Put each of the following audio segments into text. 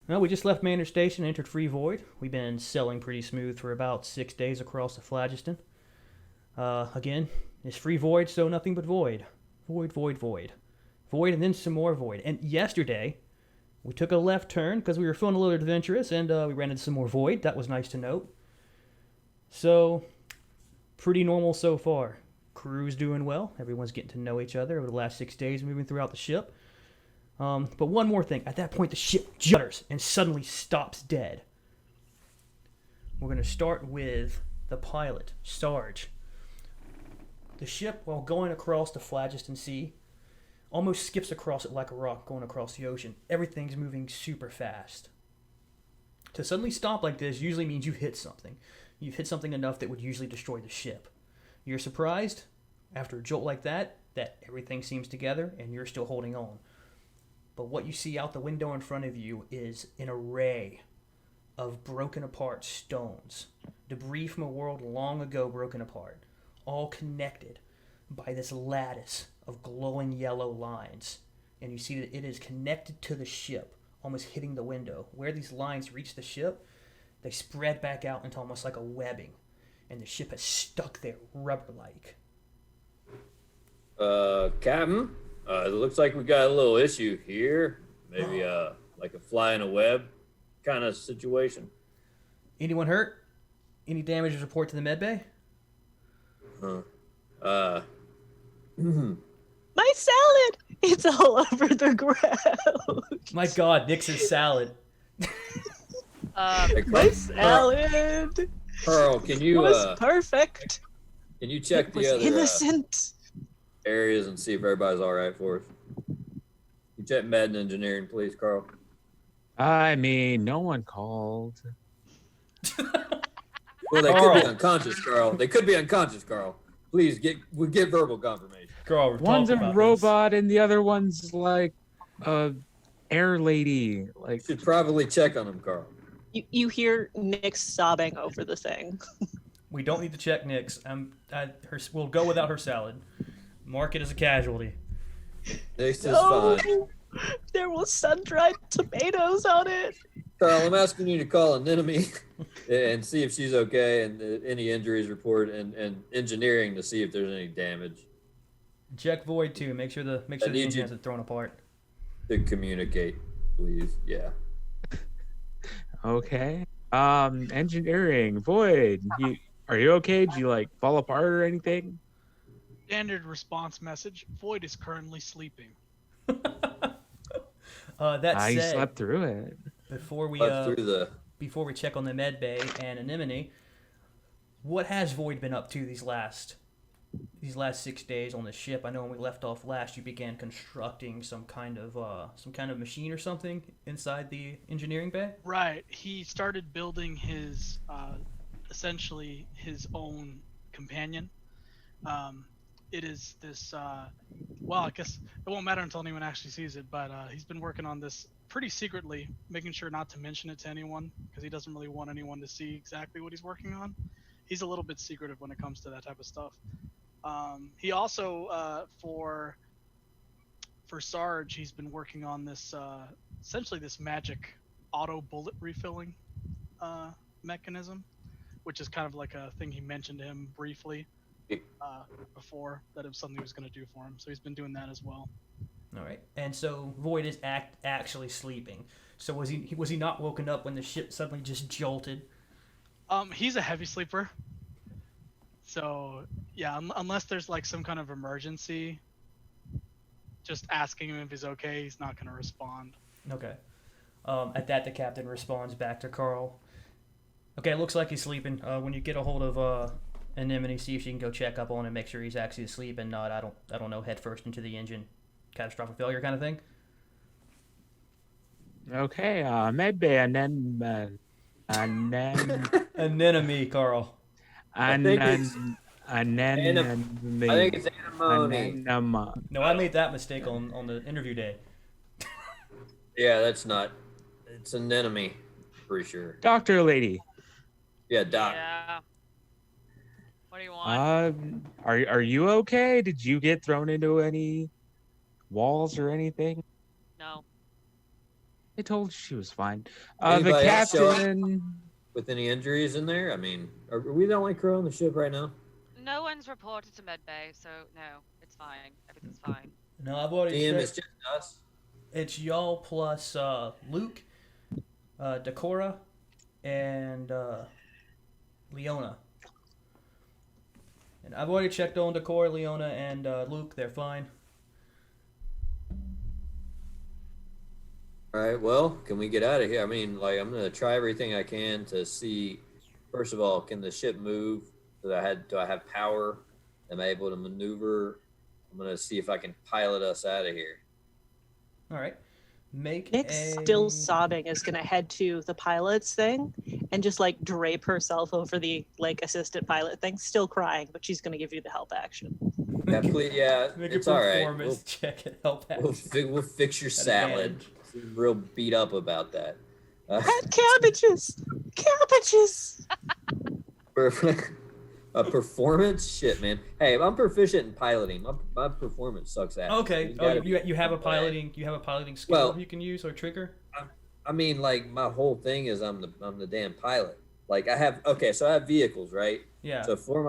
Well, we just left Manor Station and entered Free Void. We've been sailing pretty smooth for about 6 days across the Phlogiston. Again, it's Free Void, so nothing but void. Void, void, void. Void, and then some more void. And yesterday, we took a left turn because we were feeling a little adventurous, and we ran into some more void. That was nice to note. So, pretty normal so far. Crew's doing well. Everyone's getting to know each other over the last 6 days moving throughout the ship. But one more thing. At that point, the ship judders and suddenly stops dead. We're going to start with the pilot, Sarge. The ship, while going across the Phlogiston Sea, almost skips across it like a rock going across the ocean. Everything's moving super fast. To suddenly stop like this usually means you've hit something. You've hit something enough that would usually destroy the ship. You're surprised, after a jolt like that everything seems together and you're still holding on. But what you see out the window in front of you is an array of broken apart stones. Debris from a world long ago broken apart. All connected by this lattice of glowing yellow lines. And you see that it is connected to the ship, almost hitting the window. Where these lines reach the ship, they spread back out into almost like a webbing. And the ship is stuck there, rubber-like. Captain, it looks like we got a little issue here. Maybe, like a fly in a web kind of situation. Anyone hurt? Any damage to report to the medbay? My salad! It's all over the ground. My God, Nix's salad. My salad Carl, can you was perfect. can you check It the was other innocent. areas and see if everybody's all right for us? You check med and engineering, please, Carl. I mean, no one called. Well, they Carl. could be unconscious, Carl. They could be unconscious, Carl. Please get verbal confirmation. Girl, One's a robot and the other one's like a air lady. Like, Should probably check on them, Carl. You hear Nick sobbing over the thing. We don't need to check Nix. We'll go without her salad. Mark it as a casualty. This is fine. There was sun-dried tomatoes on it. Carl, I'm asking you to call an enemy and see if she's okay, and any injuries report, and engineering to see if there's any damage. Check void too. Make sure the engine hasn't thrown apart. To communicate, please. Yeah. okay. Engineering, Void. Are you okay? Did you like fall apart or anything? Standard response message. Void is currently sleeping. That You said, slept through it. before we Through check on the med bay and anemone, what has Void been up to these last 6 days on the ship? I know when we left off last, you began constructing some kind of machine or something inside the engineering bay. Right. He started building his essentially his own companion. It is this well, I guess it won't matter until anyone actually sees it, but he's been working on this pretty secretly, making sure not to mention it to anyone because he doesn't really want anyone to see exactly what he's working on. He's a little bit secretive when it comes to that type of stuff. He also for Sarge, he's been working on this essentially this magic auto bullet refilling mechanism, which is kind of like a thing he mentioned to him briefly before, that it was something he was going to do for him. So he's been doing that as well. All right, and so Void is actually sleeping. So was he not woken up when the ship suddenly just jolted? He's a heavy sleeper. So yeah, unless there's like some kind of emergency, just asking him if he's okay, he's not going to respond. Okay. At that, the captain responds back to Carl. Okay, it looks like he's sleeping. When you get a hold of Anemone, see if she can go check up on him, make sure he's actually asleep and not, I don't know, head first into the engine, catastrophic failure kind of thing. Okay, maybe anemone, Anemone, Carl. anemone. I think it's anemone. No, I made that mistake on the interview day. Yeah, that's not. It's an enemy, pretty sure. Doctor lady. Yeah, Doc. Yeah. What do you want? Are you okay? Did you get thrown into any walls or anything? No. I told you she was fine. The Anybody else show up? captain. With any injuries in there? I mean, are we the only crew on the ship right now? No one's reported to medbay, so no, it's fine. Everything's fine. No, I've already DM, checked. it's just us. It's y'all plus Luke, Decora, and Leona. And I've already checked on Decora, Leona, and Luke. They're fine. All right, well, can we get out of here? I mean, like, I'm gonna try everything I can to see. First of all, can the ship move? Do I have power? Am I able to maneuver? I'm gonna see if I can pilot us out of here. All right. Make Nick's a... still sobbing is gonna head to the pilot's thing and just like drape herself over the like assistant pilot thing, still crying, but she's gonna give you the help action. Yeah, please, yeah, Make it's a all right. performance check at help action. We'll fix your salad. advantage. I'm real beat up about that. Add cabbages! Cabbages! A performance? Shit, man. Hey, I'm proficient in piloting. My performance sucks ass. Okay. Oh, you have a piloting skill Well, you can use or trigger? I mean, like, my whole thing is I'm the damn pilot. Like, I have vehicles, right? Yeah. So for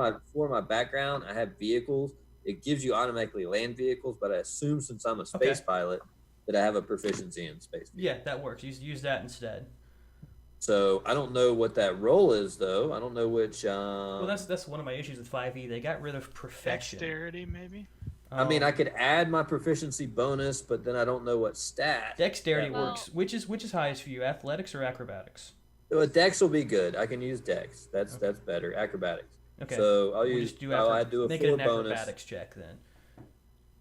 my background, I have vehicles. It gives you automatically land vehicles, but I assume since I'm a space pilot that I have a proficiency in space vehicles. Yeah, that works. Use that instead. So I don't know what that role is, though. I don't know which. Well, that's one of my issues with 5e. They got rid of perfection. Dexterity, maybe. I mean, I could add my proficiency bonus, but then I don't know what stat. Dexterity Well- works. Which is highest for you, athletics or acrobatics? Well, Dex will be good. I can use Dex. That's better. Acrobatics. Okay. So I'll We'll use. just do I'll do a make 4 it an bonus. acrobatics check then.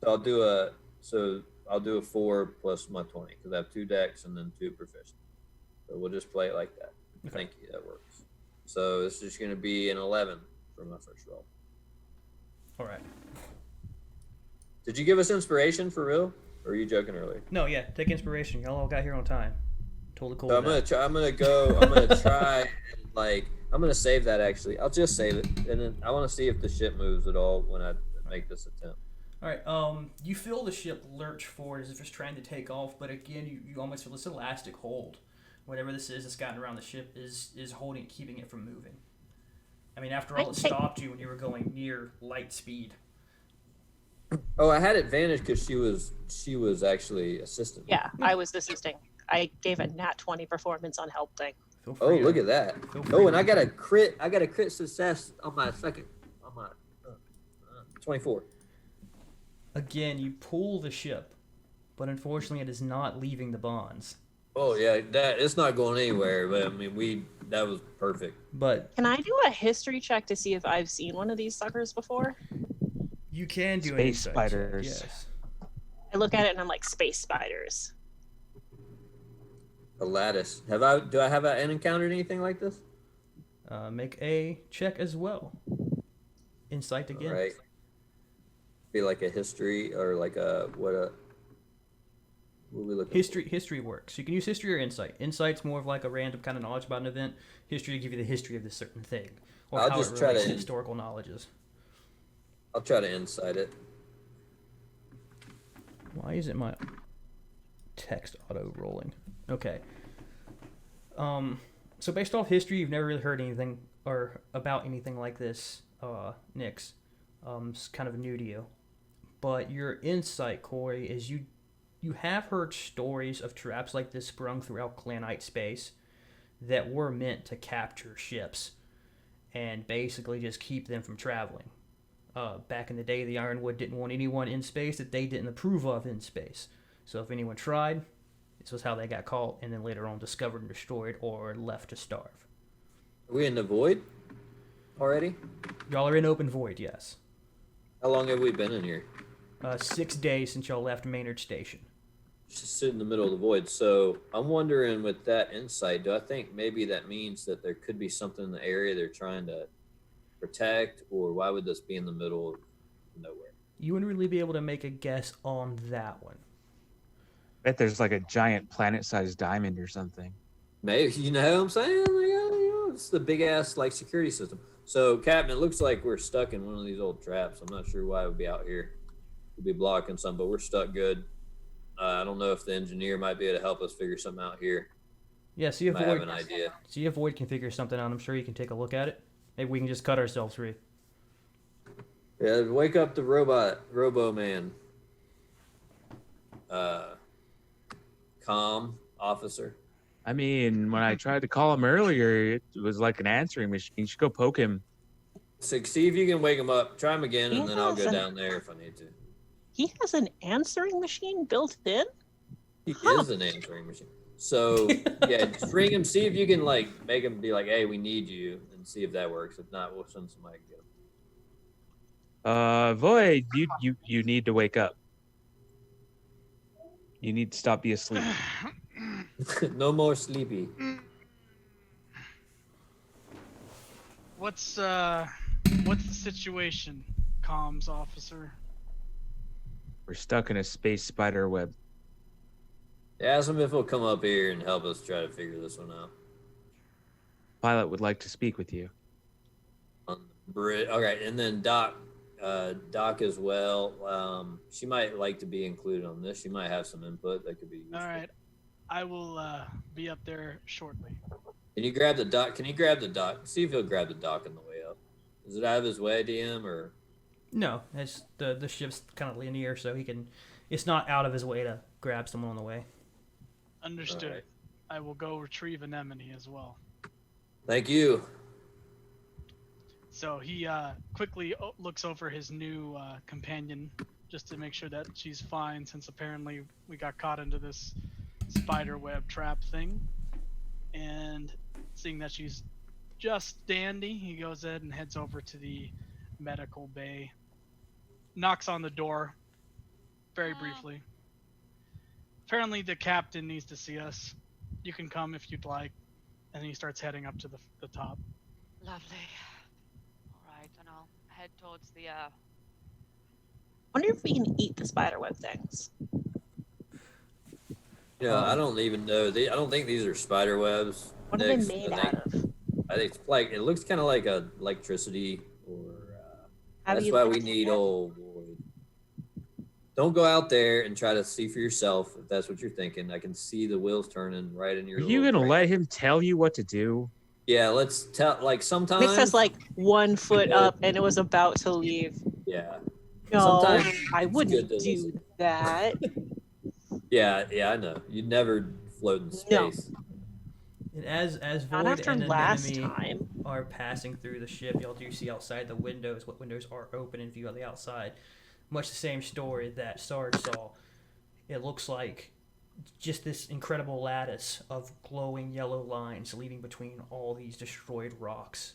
So I'll do a 4 plus my 20 because I have 2 Dex and then 2 proficiency. So we'll just play it like that. Okay. Thank you. That works. So it's just going to be an 11 for my first roll. All right. Did you give us inspiration for real? Or were you joking earlier? No, yeah. Take inspiration. Y'all all got here on time. Totally cool. So I'm with gonna that. try. I'm gonna try. And, like, I'm gonna save that actually. I'll just save it, and then I want to see if the ship moves at all when I make this attempt. All right. You feel the ship lurch forward as if it's trying to take off, but again, you almost feel this elastic hold. Whatever this is that's gotten around the ship is holding, keeping it from moving. I mean, after all, it stopped you when you were going near light speed. Oh, I had advantage because she was actually assistant. Yeah, I was assisting. I gave a nat 20 performance on help thing. Feel Oh, free to- look at that. feel free Oh, to- and I got a crit success on my 24. Again, you pull the ship, but unfortunately, it is not leaving the bonds. Oh yeah, it's not going anywhere. But I mean, that was perfect. But Can I do a history check to see if I've seen one of these suckers before? you can do an Space insight check, spiders. Yes. I look at it and I'm like, space spiders. A lattice. Do I have encountered anything like this? Make a check as well. Insight again. All right. Be like a history or like what are we looking History works. You can use history or insight. Insight's more of like a random kind of knowledge about an event. History will give you the history of this certain thing, or I'll how just it try relates to- to historical knowledges. I'll try to insight it. Why isn't my text auto rolling? Okay. So based off history, you've never really heard anything or about anything like this, Nyx. It's kind of new to you. But your insight, Cory, is you have heard stories of traps like this sprung throughout Clanite space that were meant to capture ships and basically just keep them from traveling. Back in the day, the Ironwood didn't want anyone in space that they didn't approve of in space. So if anyone tried, this was how they got caught and then later on discovered and destroyed or left to starve. Are we in the void already? Y'all are in open void, yes. How long have we been in here? 6 days since y'all left Maynard Station. Just sit in the middle of the void. So I'm wondering with that insight, do I think maybe that means that there could be something in the area they're trying to protect, or why would this be in the middle of nowhere? You wouldn't really be able to make a guess on that one. Bet there's like a giant planet-sized diamond or something. Maybe, you know what I'm saying? Like, it's the big ass like security system. So, Captain, it looks like we're stuck in one of these old traps. I'm not sure why it would be out here. We'd be blocking some, but we're stuck good. I don't know if the engineer might be able to help us figure something out here. Yeah, see if Might have Void, an idea. see if Void can figure something out. I'm sure he can take a look at it. Maybe we can just cut ourselves free. Yeah, wake up the Robo Man. Calm officer. I mean, when I tried to call him earlier, it was like an answering machine. You should go poke him. So see if you can wake him up. Try him again, and then I'll go Yes. down there if I need to. He has an answering machine built in? He is an answering machine. So yeah, just ring him. See if you can like make him be like, "Hey, we need you," and see if that works. If not, we'll send somebody to get him. Void, you need to wake up. You need to stop being asleep. No more sleepy. What's the situation, comms officer? We're stuck in a space spider web. Ask him if he'll come up here and help us try to figure this one out. Pilot would like to speak with you. On the bridge. All right, and then Doc as well. She might like to be included on this. She might have some input that could be useful. All right, I will be up there shortly. Can you grab the Doc? Can you grab the Doc? See if he'll grab the Doc on the way up. Is it out of his way, DM, or? No, it's the ship's kind of linear, so he can. It's not out of his way to grab someone on the way. Understood. All right. I will go retrieve Anemone as well. Thank you. So he quickly looks over his new companion just to make sure that she's fine, since apparently we got caught into this spider web trap thing. And seeing that she's just dandy, he goes ahead and heads over to the medical bay. Knocks on the door very briefly. Apparently the captain needs to see us. You can come if you'd like. And he starts heading up to the top. Lovely. All right, and I'll head towards the. Wonder if we can eat the spiderweb things. Yeah, I don't even know. I don't think these are spider webs. What are they made out of? I think it's like it looks kind of like a electricity, or How do that's you why like we it? need old Void. Don't go out there and try to see for yourself if that's what you're thinking. I can see the wheels turning right in your. Are you little gonna brain. let him tell you what to do? Yeah, let's tell. Like sometimes. Nick says like 1 foot up and it was about to leave. Yeah. No, Sometimes I it's wouldn't good to do listen. that. Yeah, I know. You'd never float in No. space. And as Not Void after and last Anemone time. are passing through the ship, y'all do see outside the windows what windows are open in view of the outside. Much the same story that Sarge saw. It looks like just this incredible lattice of glowing yellow lines leading between all these destroyed rocks.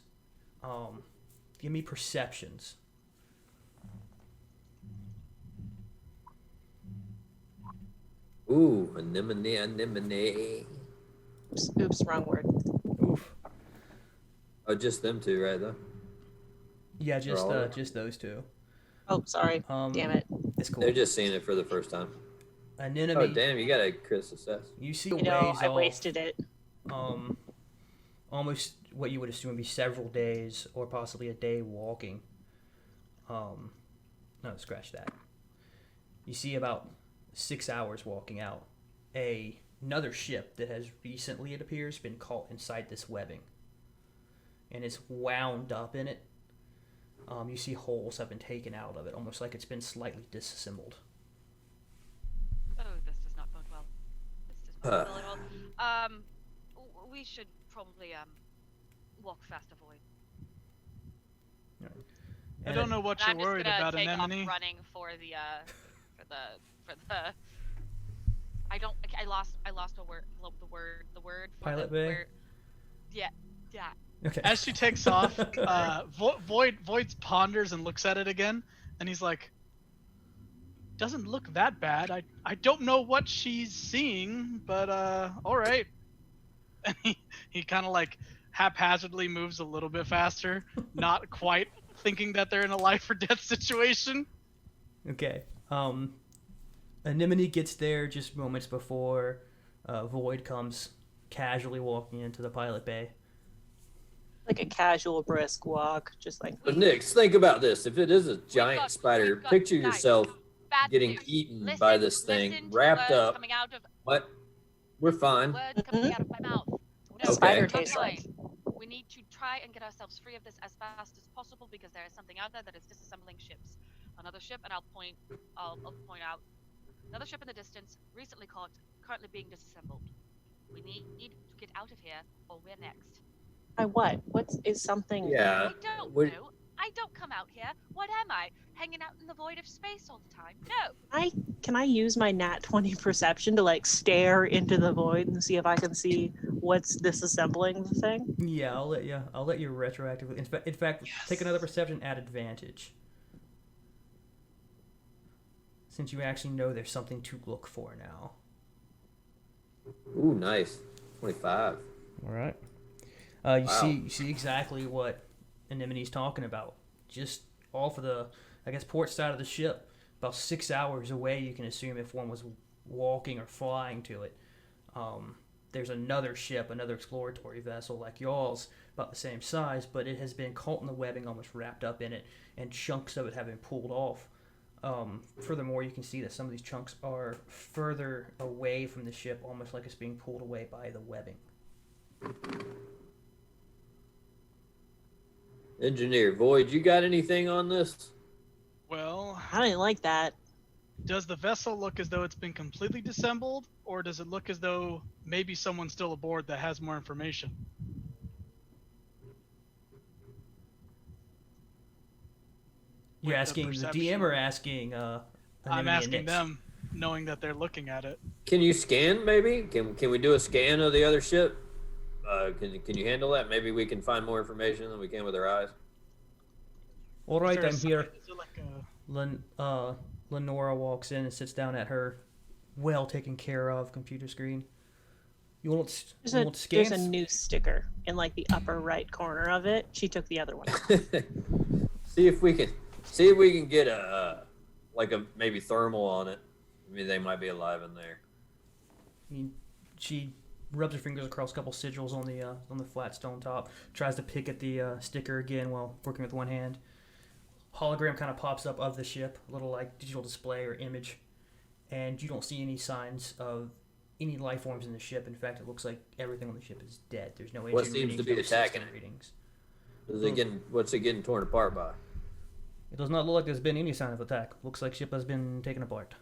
Give me perceptions. Ooh, anemone. Oops, wrong word. Oof. Oh, just them two, right though. Yeah, all of them? just those two. Oh, sorry. Damn it. It's cool. They're just seeing it for the first time. Anemone. Oh, damn! You got a crit success. You see You ways know, I off, wasted it. almost what you would assume would be several days or possibly a day walking. No, scratch that. You see about 6 hours walking out. Another ship that has recently, it appears, been caught inside this webbing. And it's wound up in it. You see holes have been taken out of it, almost like it's been slightly disassembled. Oh, this does not bode well. This does not bode well at all. We should probably walk faster, Void. I don't know what you're I'm just worried gonna about, take Anemone. off running for the. I lost a word. The word. For Pilot the, bay? where, yeah. Okay. As she takes off, Void ponders and looks at it again, and he's like, "Doesn't look that bad. I don't know what she's seeing, but all right." And he kind of like haphazardly moves a little bit faster, not quite thinking that they're in a life or death situation. Okay. Anemone gets there just moments before Void comes casually walking into the pilot bay. Like a casual brisk walk, just like But Nick, think about this. If it is a giant spider, picture yourself Bad getting news. eaten Listen, by this thing, listen to wrapped words up. Coming out of, What? We're fine. words coming out of my mouth. No, Okay. Spider I'm tastes fine. like. We need to try and get ourselves free of this as fast as possible because there is something out there that is disassembling ships. Another ship, and I'll point out another ship in the distance, recently caught, currently being disassembled. We need to get out of here, or we're next. By what? What is something? Yeah. I don't what- know. I don't come out here. What am I? Hanging out in the void of space all the time? No. Can I use my nat 20 perception to like stare into the void and see if I can see what's disassembling the thing? Yeah, I'll let you retroactively. In fact, take another perception at advantage, since you actually know there's something to look for now. Ooh, nice. 25. All right. You Wow. see exactly what Anemone's talking about. Just off of the, I guess, port side of the ship, about 6 hours away. You can assume if one was walking or flying to it. There's another ship, another exploratory vessel like y'all's, about the same size, but it has been caught in the webbing, almost wrapped up in it, and chunks of it have been pulled off. Furthermore, you can see that some of these chunks are further away from the ship, almost like it's being pulled away by the webbing. Engineer Void, you got anything on this? Well, I didn't like that. does the vessel look as though it's been completely disassembled, or does it look as though maybe someone's still aboard that has more information? You're With the asking the perception. DM or asking I'm Anemone and asking Nix? them, knowing that they're looking at it. Can you scan, maybe? Can we do a scan of the other ship? Can you handle that? Maybe we can find more information than we can with our eyes. All Is right, there a I'm sign- here. is there like a- Lenora walks in and sits down at her well taken care of computer screen. You want There's scans? a new sticker in like the upper right corner of it. She took the other one. see if we can get a maybe thermal on it. Maybe they might be alive in there. She rubs her fingers across a couple sigils on the flat stone top. Tries to pick at the sticker again while working with one hand. Hologram kind of pops up of the ship, a little like digital display or image, and you don't see any signs of any life forms in the ship. In fact, it looks like everything on the ship is dead. There's no engine What seems readings, to be no attacking system it? readings. What's it getting torn apart by? It does not look like there's been any sign of attack. Looks like ship has been taken apart.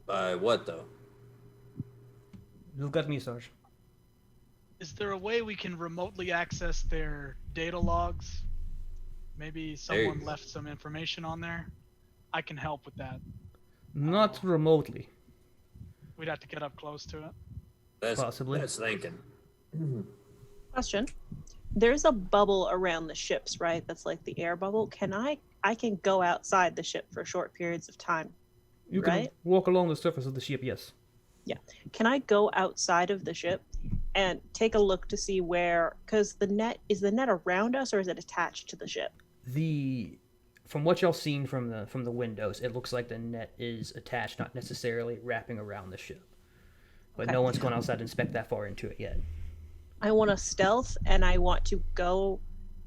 By what though? Look at me, Sarge. Is there a way we can remotely access their data logs? Maybe There you someone go. left some information on there. I can help with that. Not remotely. We'd have to get up close to it. Possibly. That's thinking. Question. There's a bubble around the ships, right? That's like the air bubble. I can go outside the ship for short periods of time. You can Right? walk along the surface of the ship, yes. Can I go outside of the ship and take a look to see where, because the net around us or is it attached to the ship? From what y'all seen from the windows, it looks like the net is attached, not necessarily wrapping around the ship. But Okay. no one's gone outside to inspect that far into it yet. I want to stealth and I want to go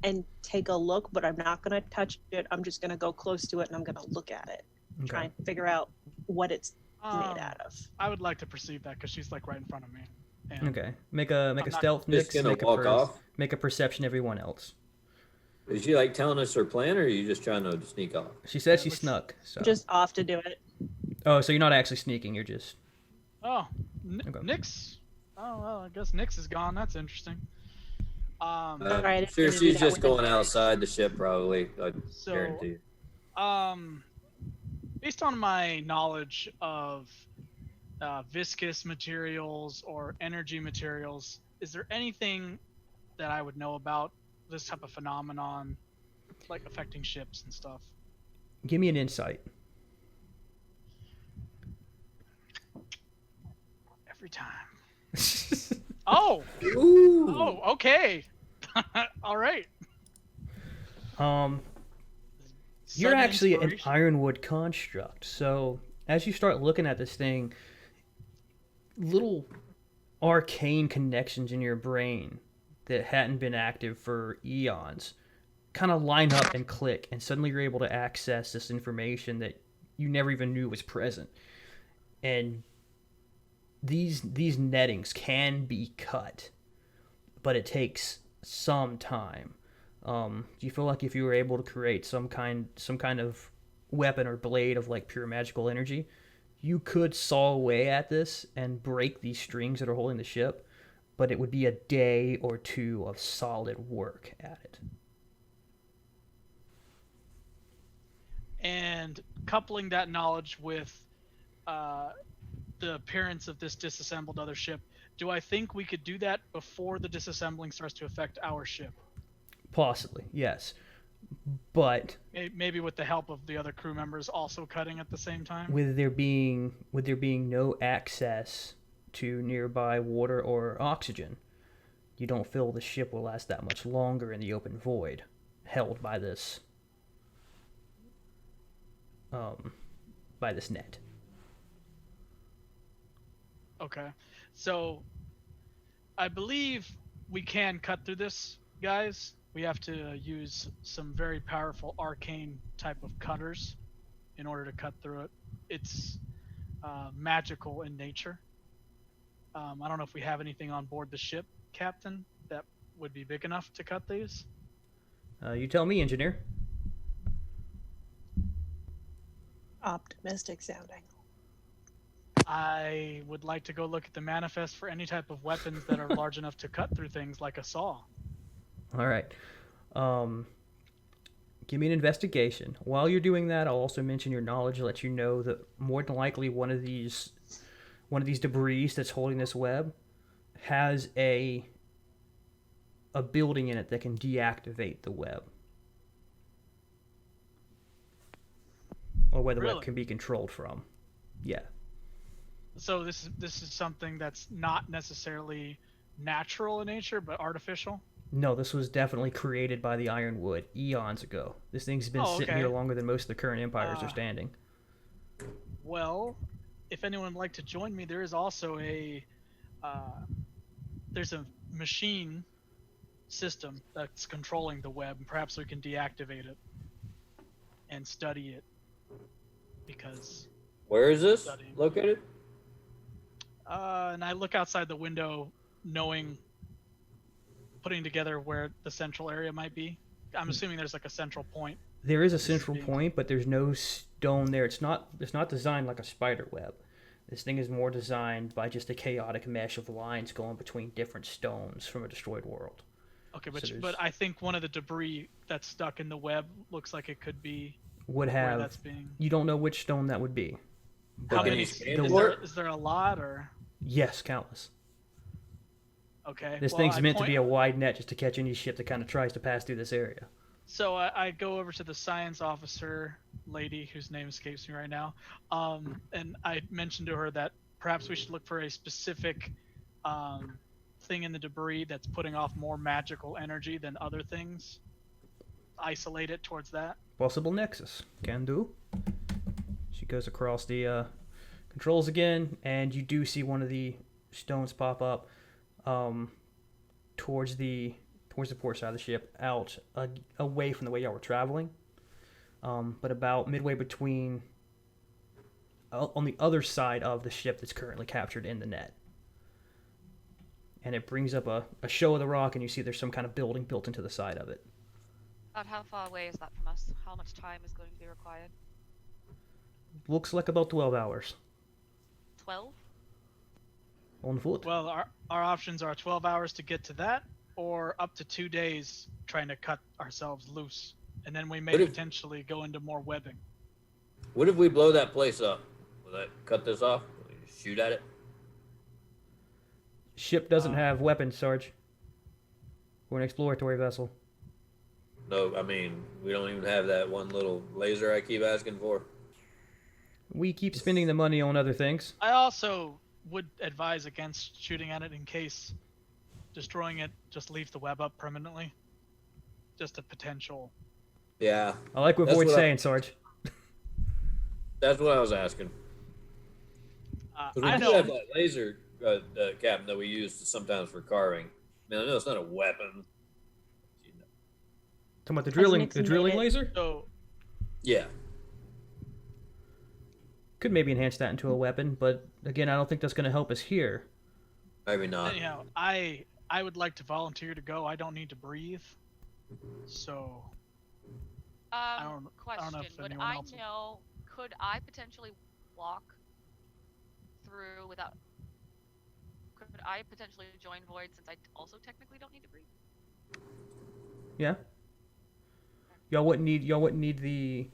and take a look, but I'm not going to touch it. I'm just going to go close to it and I'm going to look at it. Try and figure out what it's made out of. I would like to perceive that because she's like right in front of me. And Okay. Make a not stealth Just mix. gonna walk off. Make a perception. Everyone else. Is she like telling us her plan, or are you just trying to sneak off? She said Yeah, she looks- snuck. So. Just off to do it. Oh, so you're not actually sneaking. You're just. Oh, Okay. Nyx. Oh well, I guess Nyx is gone. That's interesting. Alright, if Sure, you're gonna do she's that just with going it. outside the ship, probably. I So, guarantee. Based on my knowledge of viscous materials or energy materials, is there anything that I would know about this type of phenomenon, like affecting ships and stuff? Give me an insight. Every time. Oh, Ooh. oh, okay. All right. You're Sudden actually an inspiration. ironwood construct. So as you start looking at this thing, little arcane connections in your brain that hadn't been active for eons kind of line up and click, and suddenly you're able to access this information that you never even knew was present. And these nettings can be cut, but it takes some time. Do you feel like if you were able to create some kind of weapon or blade of like pure magical energy, you could saw away at this and break these strings that are holding the ship, but it would be a day or two of solid work at it. And coupling that knowledge with the appearance of this disassembled other ship, do I think we could do that before the disassembling starts to affect our ship? Possibly, yes. But Maybe with the help of the other crew members also cutting at the same time? with there being no access to nearby water or oxygen, you don't feel the ship will last that much longer in the open void held by this net. Okay. So I believe we can cut through this, guys. We have to use some very powerful arcane type of cutters in order to cut through it. It's magical in nature. I don't know if we have anything on board the ship, Captain, that would be big enough to cut these. You tell me, engineer. Optimistic sounding. I would like to go look at the manifest for any type of weapons that are large enough to cut through things like a saw. All right. Give me an investigation. While you're doing that, I'll also mention your knowledge to let you know that more than likely one of these debris that's holding this web has a building in it that can deactivate the web. Or where the Really? web can be controlled from. Yeah. So this is something that's not necessarily natural in nature, but artificial? No, this was definitely created by the Ironwood eons ago. This thing's been sitting okay. here longer than most of the current empires are standing. Well, if anyone would like to join me, there is also there's a machine system that's controlling the web, and perhaps we can deactivate it and study it. Because Where is this studying. located? And I look outside the window, putting together where the central area might be. I'm assuming there's like a central point. There is a central point, but there's no stone there. It's not designed like a spider web. This thing is more designed by just a chaotic mesh of lines going between different stones from a destroyed world. Okay, So but I think one of the debris that's stuck in the web looks like it could be would where have that's being. you don't know which stone that would be. How But many? the Is there a lot or? yes, countless. Okay. This thing's meant to be a wide net just to catch any ship that kind of tries to pass through this area. So I go over to the science officer lady, whose name escapes me right now, and I mentioned to her that perhaps we should look for a specific thing in the debris that's putting off more magical energy than other things. Isolate it towards that. Possible nexus. Can do. She goes across the controls again, and you do see one of the stones pop up towards the port side of the ship, out away from the way y'all were traveling, but about midway between on the other side of the ship that's currently captured in the net. And it brings up a show of the rock, and you see there's some kind of building built into the side of it. About how far away is that from us? How much time is going to be required? Looks like about 12 hours 12? on foot. Well, our options are 12 hours to get to that, or up to 2 days trying to cut ourselves loose, and then we may What if- potentially go into more webbing. What if we blow that place up? Will that cut this off? Will we just shoot at it? Ship doesn't have weapons, Sarge. We're an exploratory vessel. No, I mean, we don't even have that one little laser I keep asking for. We keep spending the money on other things. I also would advise against shooting at it in case destroying it just leaves the web up permanently. Just a potential. Yeah, I like what That's Void's what saying, Sarge. that's what I was asking. 'Cause we I do know. have that laser, Captain, that we use sometimes for carving. I mean, I know it's not a weapon. Talking about the Has drilling Nixon drilling made it? laser? So Yeah. Could maybe enhance that into a weapon, but again, I don't think that's going to help us here. Maybe not. Anyhow, I would like to volunteer to go. I don't need to breathe. So don't know Question: if Would anyone I else- know? Could I potentially walk through without? Could I potentially join Void since I also technically don't need to breathe? Yeah. Y'all wouldn't need the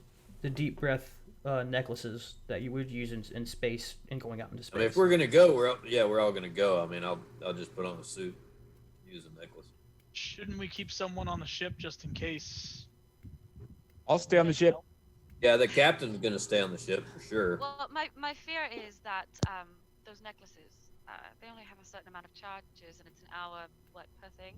deep breath necklaces that you would use in space and going out into space. I mean, if we're gonna go, we're all gonna go. I mean, I'll just put on a suit, use a necklace. Shouldn't we keep someone on the ship just in case? I'll stay on the ship. Yeah, the captain's gonna stay on the ship for sure. Well, my fear is that those necklaces, they only have a certain amount of charges, and it's an hour per thing.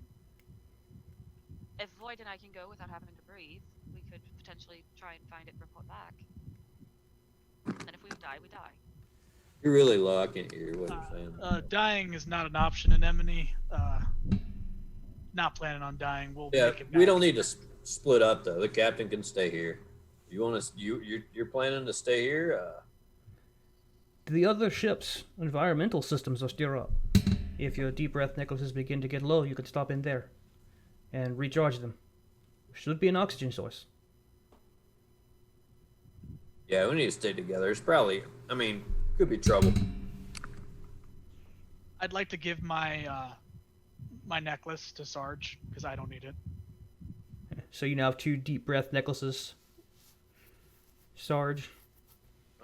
If Void and I can go without having to breathe, we could potentially try and find it and report back. And if we die, we die. You're really low. I can't hear what you're saying. Dying is not an option in Emily. Not planning on dying. We'll Yeah, make it back. we don't need to split up though. The captain can stay here. You want to? You're planning to stay here? The other ship's environmental systems are still up. If your deep breath necklaces begin to get low, you can stop in there and recharge them. Should be an oxygen source. Yeah, we need to stay together. It's probably. I mean, could be trouble. I'd like to give my my necklace to Sarge because I don't need it. So you now have 2 deep breath necklaces. Sarge.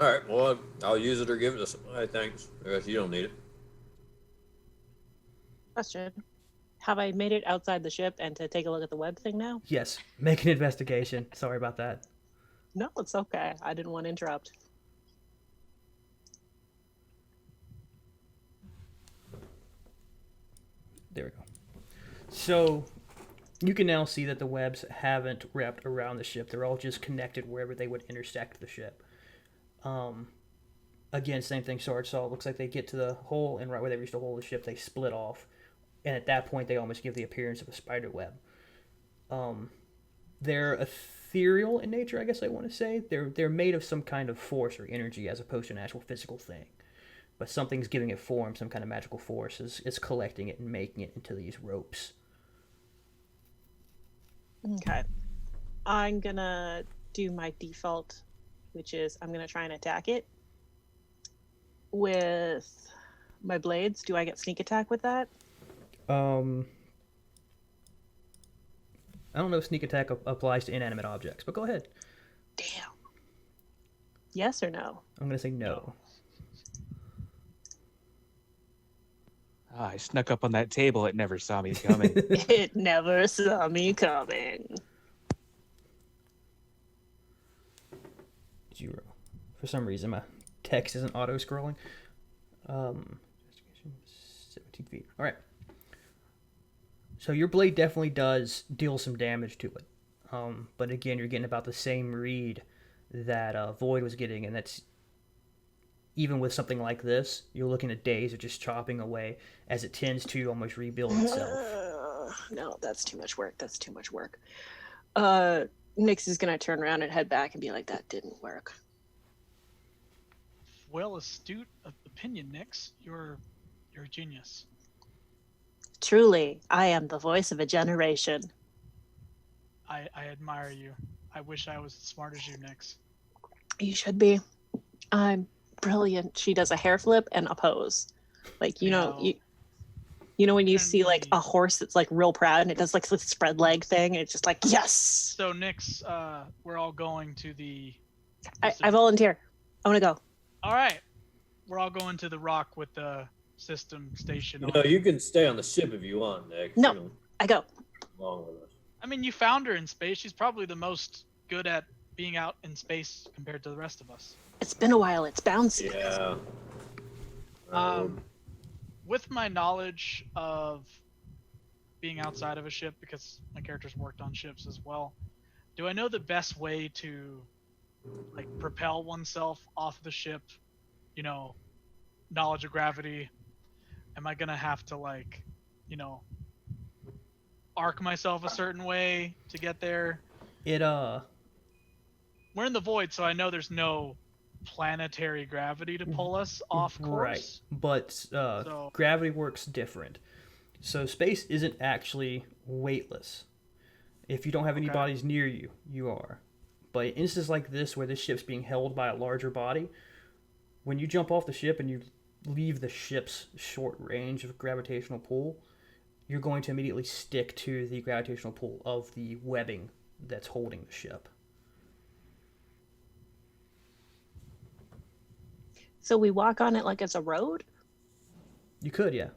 All right. Well, I'll use it or give it to somebody. Thanks. I guess you don't need it. Question. Have I made it outside the ship and to take a look at the web thing now? Yes. Make an investigation. Sorry about that. No, it's okay. I didn't want to interrupt. There we go. So you can now see that the webs haven't wrapped around the ship. They're all just connected wherever they would intersect the ship. Again, same thing Sarge saw. It looks like they get to the hole, and right where they reach the hole of the ship, they split off. And at that point, they almost give the appearance of a spider web. They're ethereal in nature, I guess I want to say. They're made of some kind of force or energy as opposed to an actual physical thing. But something's giving it form, some kind of magical force is collecting it and making it into these ropes. Okay. I'm gonna do my default, which is I'm gonna try and attack it with my blades. Do I get sneak attack with that? I don't know if sneak attack applies to inanimate objects, but go ahead. Damn. Yes or no? I'm gonna say no. I snuck up on that table. It never saw me coming. It never saw me coming. 0. For some reason, my text isn't auto-scrolling. 17 feet. All right. So your blade definitely does deal some damage to it. But again, you're getting about the same read that Void was getting, and that's even with something like this, you're looking at days of just chopping away as it tends to almost rebuild itself. No, that's too much work. That's too much work. Nyx is gonna turn around and head back and be like, "That didn't work." Well, astute opinion, Nyx. You're a genius. Truly, I am the voice of a generation. I admire you. I wish I was as smart as you, Nyx. You should be. I'm brilliant. She does a hair flip and a pose. Like, you know when you see like a horse that's like real proud and it does like this spread leg thing, and it's just like, yes. So Nyx, we're all going to the. I volunteer. I want to go. All right, we're all going to the rock with the system station. You know, you can stay on the ship if you want, Nick. No. You don't I go. belong with us. I mean, you found her in space. She's probably the most good at being out in space compared to the rest of us. It's been a while. It's bouncy. Yeah. With my knowledge of being outside of a ship, because my character's worked on ships as well, do I know the best way to like propel oneself off the ship? You know, knowledge of gravity. Am I gonna have to like, you know, arc myself a certain way to get there? It We're in the void, so I know there's no planetary gravity to pull us off course. Right, but So gravity works different. So space isn't actually weightless. If you don't have any Okay. bodies near you, you are. But in instances like this, where this ship's being held by a larger body, when you jump off the ship and you leave the ship's short range of gravitational pull, you're going to immediately stick to the gravitational pull of the webbing that's holding the ship. So we walk on it like it's a road? You could, yeah.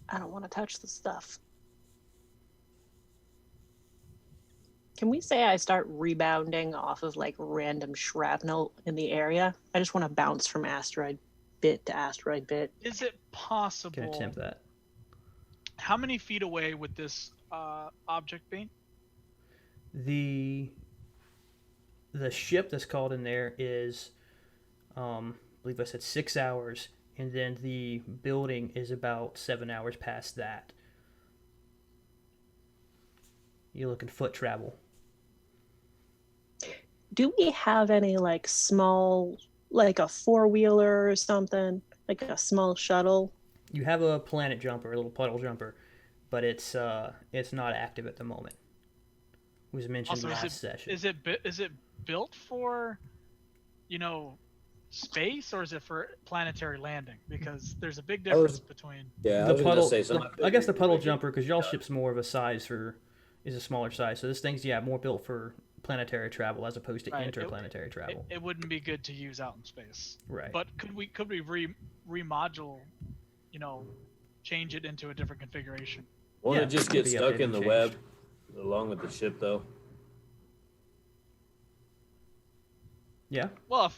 I don't want to touch the stuff. Can we say I start rebounding off of like random shrapnel in the area? I just want to bounce from asteroid bit to asteroid bit. is it possible? Can attempt that. How many feet away would this object be? The ship that's called in there is, I believe I said 6 hours, and then the building is about 7 hours past that. You're looking foot travel. Do we have any like small, like a four-wheeler or something? Like a small shuttle? You have a planet jumper, a little puddle jumper, but it's not active at the moment. It was mentioned Also, last session. is it built for, space, or is it for planetary landing? Because there's a big difference between. Yeah, I The was puddle, gonna say something. I guess the puddle jumper, because y'all ship's more of a size is a smaller size. So this thing's more built for planetary travel as opposed to Right, interplanetary travel. It wouldn't be good to use out in space. Right. But could we remodule, change it into a different configuration? Won't Yeah, it just could get be stuck updated in and the changed. web along with the ship, though? Yeah. Well,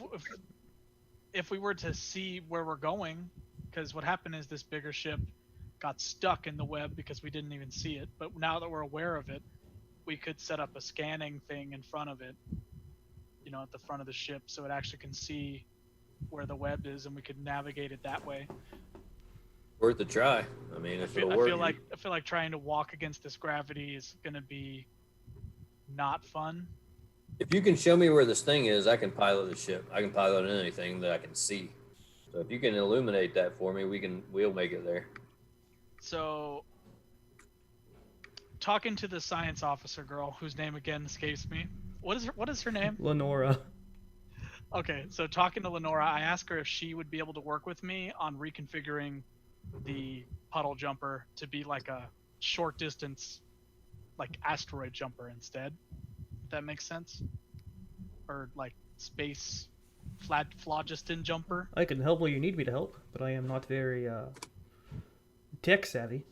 if we were to see where we're going, because what happened is this bigger ship got stuck in the web because we didn't even see it. But now that we're aware of it, we could set up a scanning thing in front of it, at the front of the ship, so it actually can see where the web is, and we could navigate it that way. Worth a try. I mean, I if feel, it'll I work. feel like trying to walk against this gravity is gonna be not fun. If you can show me where this thing is, I can pilot the ship. I can pilot anything that I can see. So if you can illuminate that for me, we'll make it there. So, talking to the science officer girl, whose name again escapes me. What is her name? Lenora. Okay, so talking to Lenora, I asked her if she would be able to work with me on reconfiguring the puddle jumper to be like a short distance, like asteroid jumper instead. If that makes sense? Or like space phlogiston jumper. I can help where you need me to help, but I am not very tech savvy.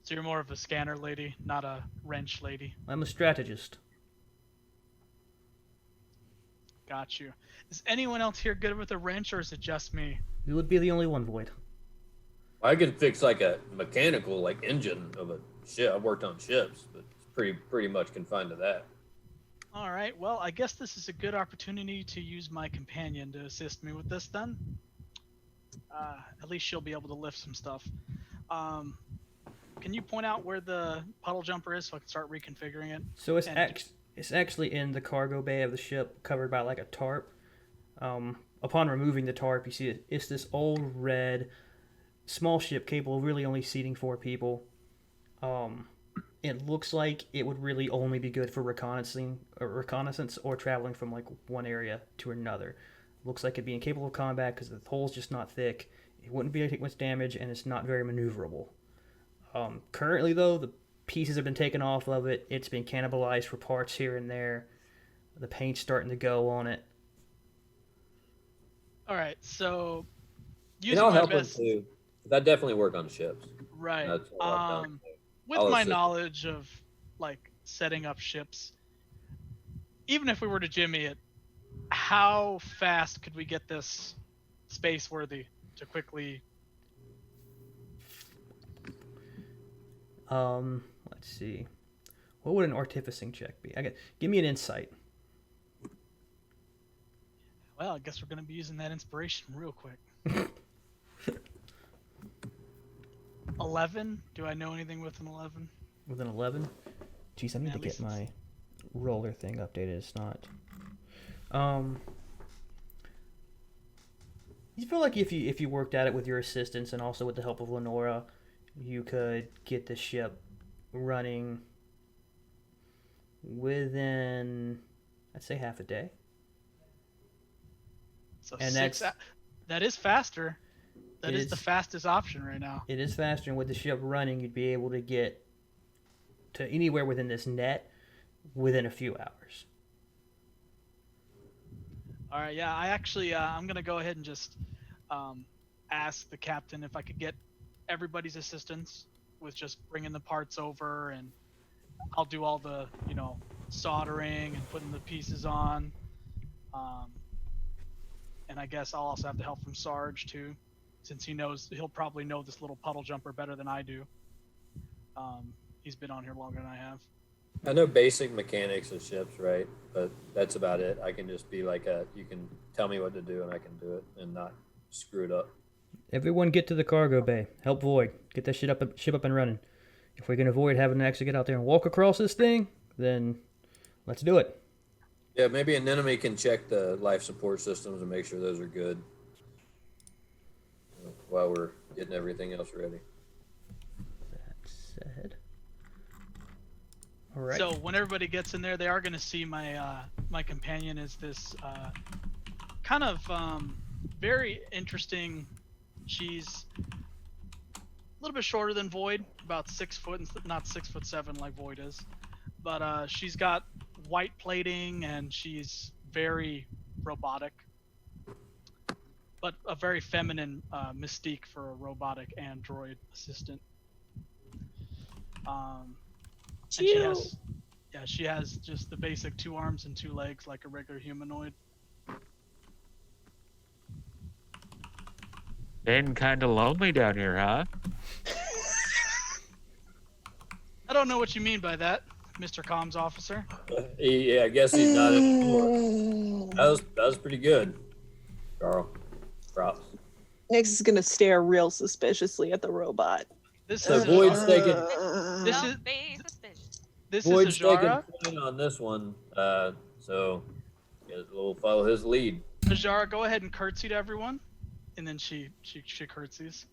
So you're more of a scanner lady, not a wrench lady. I'm a strategist. Got you. Is anyone else here good with a wrench, or is it just me? You would be the only one, Void. I can fix like a mechanical engine of a ship. I've worked on ships, but it's pretty much confined to that. All right. Well, I guess this is a good opportunity to use my companion to assist me with this then. At least she'll be able to lift some stuff. Can you point out where the puddle jumper is so I can start reconfiguring it? So it's And- it's actually in the cargo bay of the ship, covered by like a tarp. Upon removing the tarp, you see it's this old red small ship capable of really only seating 4 people. It looks like it would really only be good for reconnaissance or traveling from like one area to another. Looks like it'd be incapable of combat because the hull's just not thick. It wouldn't be able to take much damage, and it's not very maneuverable. Currently, though, the pieces have been taken off of it. It's been cannibalized for parts here and there. The paint's starting to go on it. All right. So, And using I'll my help him best, too. 'Cause I definitely work on ships. right? That's what I've done. With I'll my assist. knowledge of like setting up ships, even if we were to jimmy it, how fast could we get this space worthy to quickly? Let's see. What would an artificing check be? Give me an insight. Well, I guess we're gonna be using that inspiration real quick. 11. Do I know anything with an 11? With an 11? Jeez, I need At to get least my roller thing updated. It's not. Um, you feel like if you worked at it with your assistants and also with the help of Lenora, you could get the ship running within, I'd say, half a day. So And that is faster. That It is the is- fastest option right now. It is faster, and with the ship running, you'd be able to get to anywhere within this net within a few hours. All right, yeah, I actually, I'm gonna go ahead and just ask the captain if I could get everybody's assistance with just bringing the parts over, and I'll do all the, soldering and putting the pieces on. And I guess I'll also have the help from Sarge too, since he'll probably know this little puddle jumper better than I do. He's been on here longer than I have. I know basic mechanics of ships, right? But that's about it. I can just be like you can tell me what to do and I can do it and not screw it up. Everyone get to the cargo bay. Help Void. Get that ship up and running. If we can avoid having to actually get out there and walk across this thing, then let's do it. Yeah, maybe an enemy can check the life support systems and make sure those are good while we're getting everything else ready. That said. All right. So when everybody gets in there, they are going to see my companion is this kind of very interesting. She's a little bit shorter than Void, about 6 foot, and not 6'7" like Void is. But she's got white plating and she's very robotic, but a very feminine mystique for a robotic android assistant. And she has just the basic 2 arms and 2 legs like a regular humanoid. Been kind of lonely down here, huh? I don't know what you mean by that, Mr. Comms Officer. Yeah, I guess he's not anymore. That was pretty good, Carl. Props. Nix is gonna stare real suspiciously at the robot. This So is Void's Ajara. taking Don't be suspicious. This Void's is taking Ajara. point on this one. So we'll follow his lead. Ajara, go ahead and curtsy to everyone, and then she curtsies.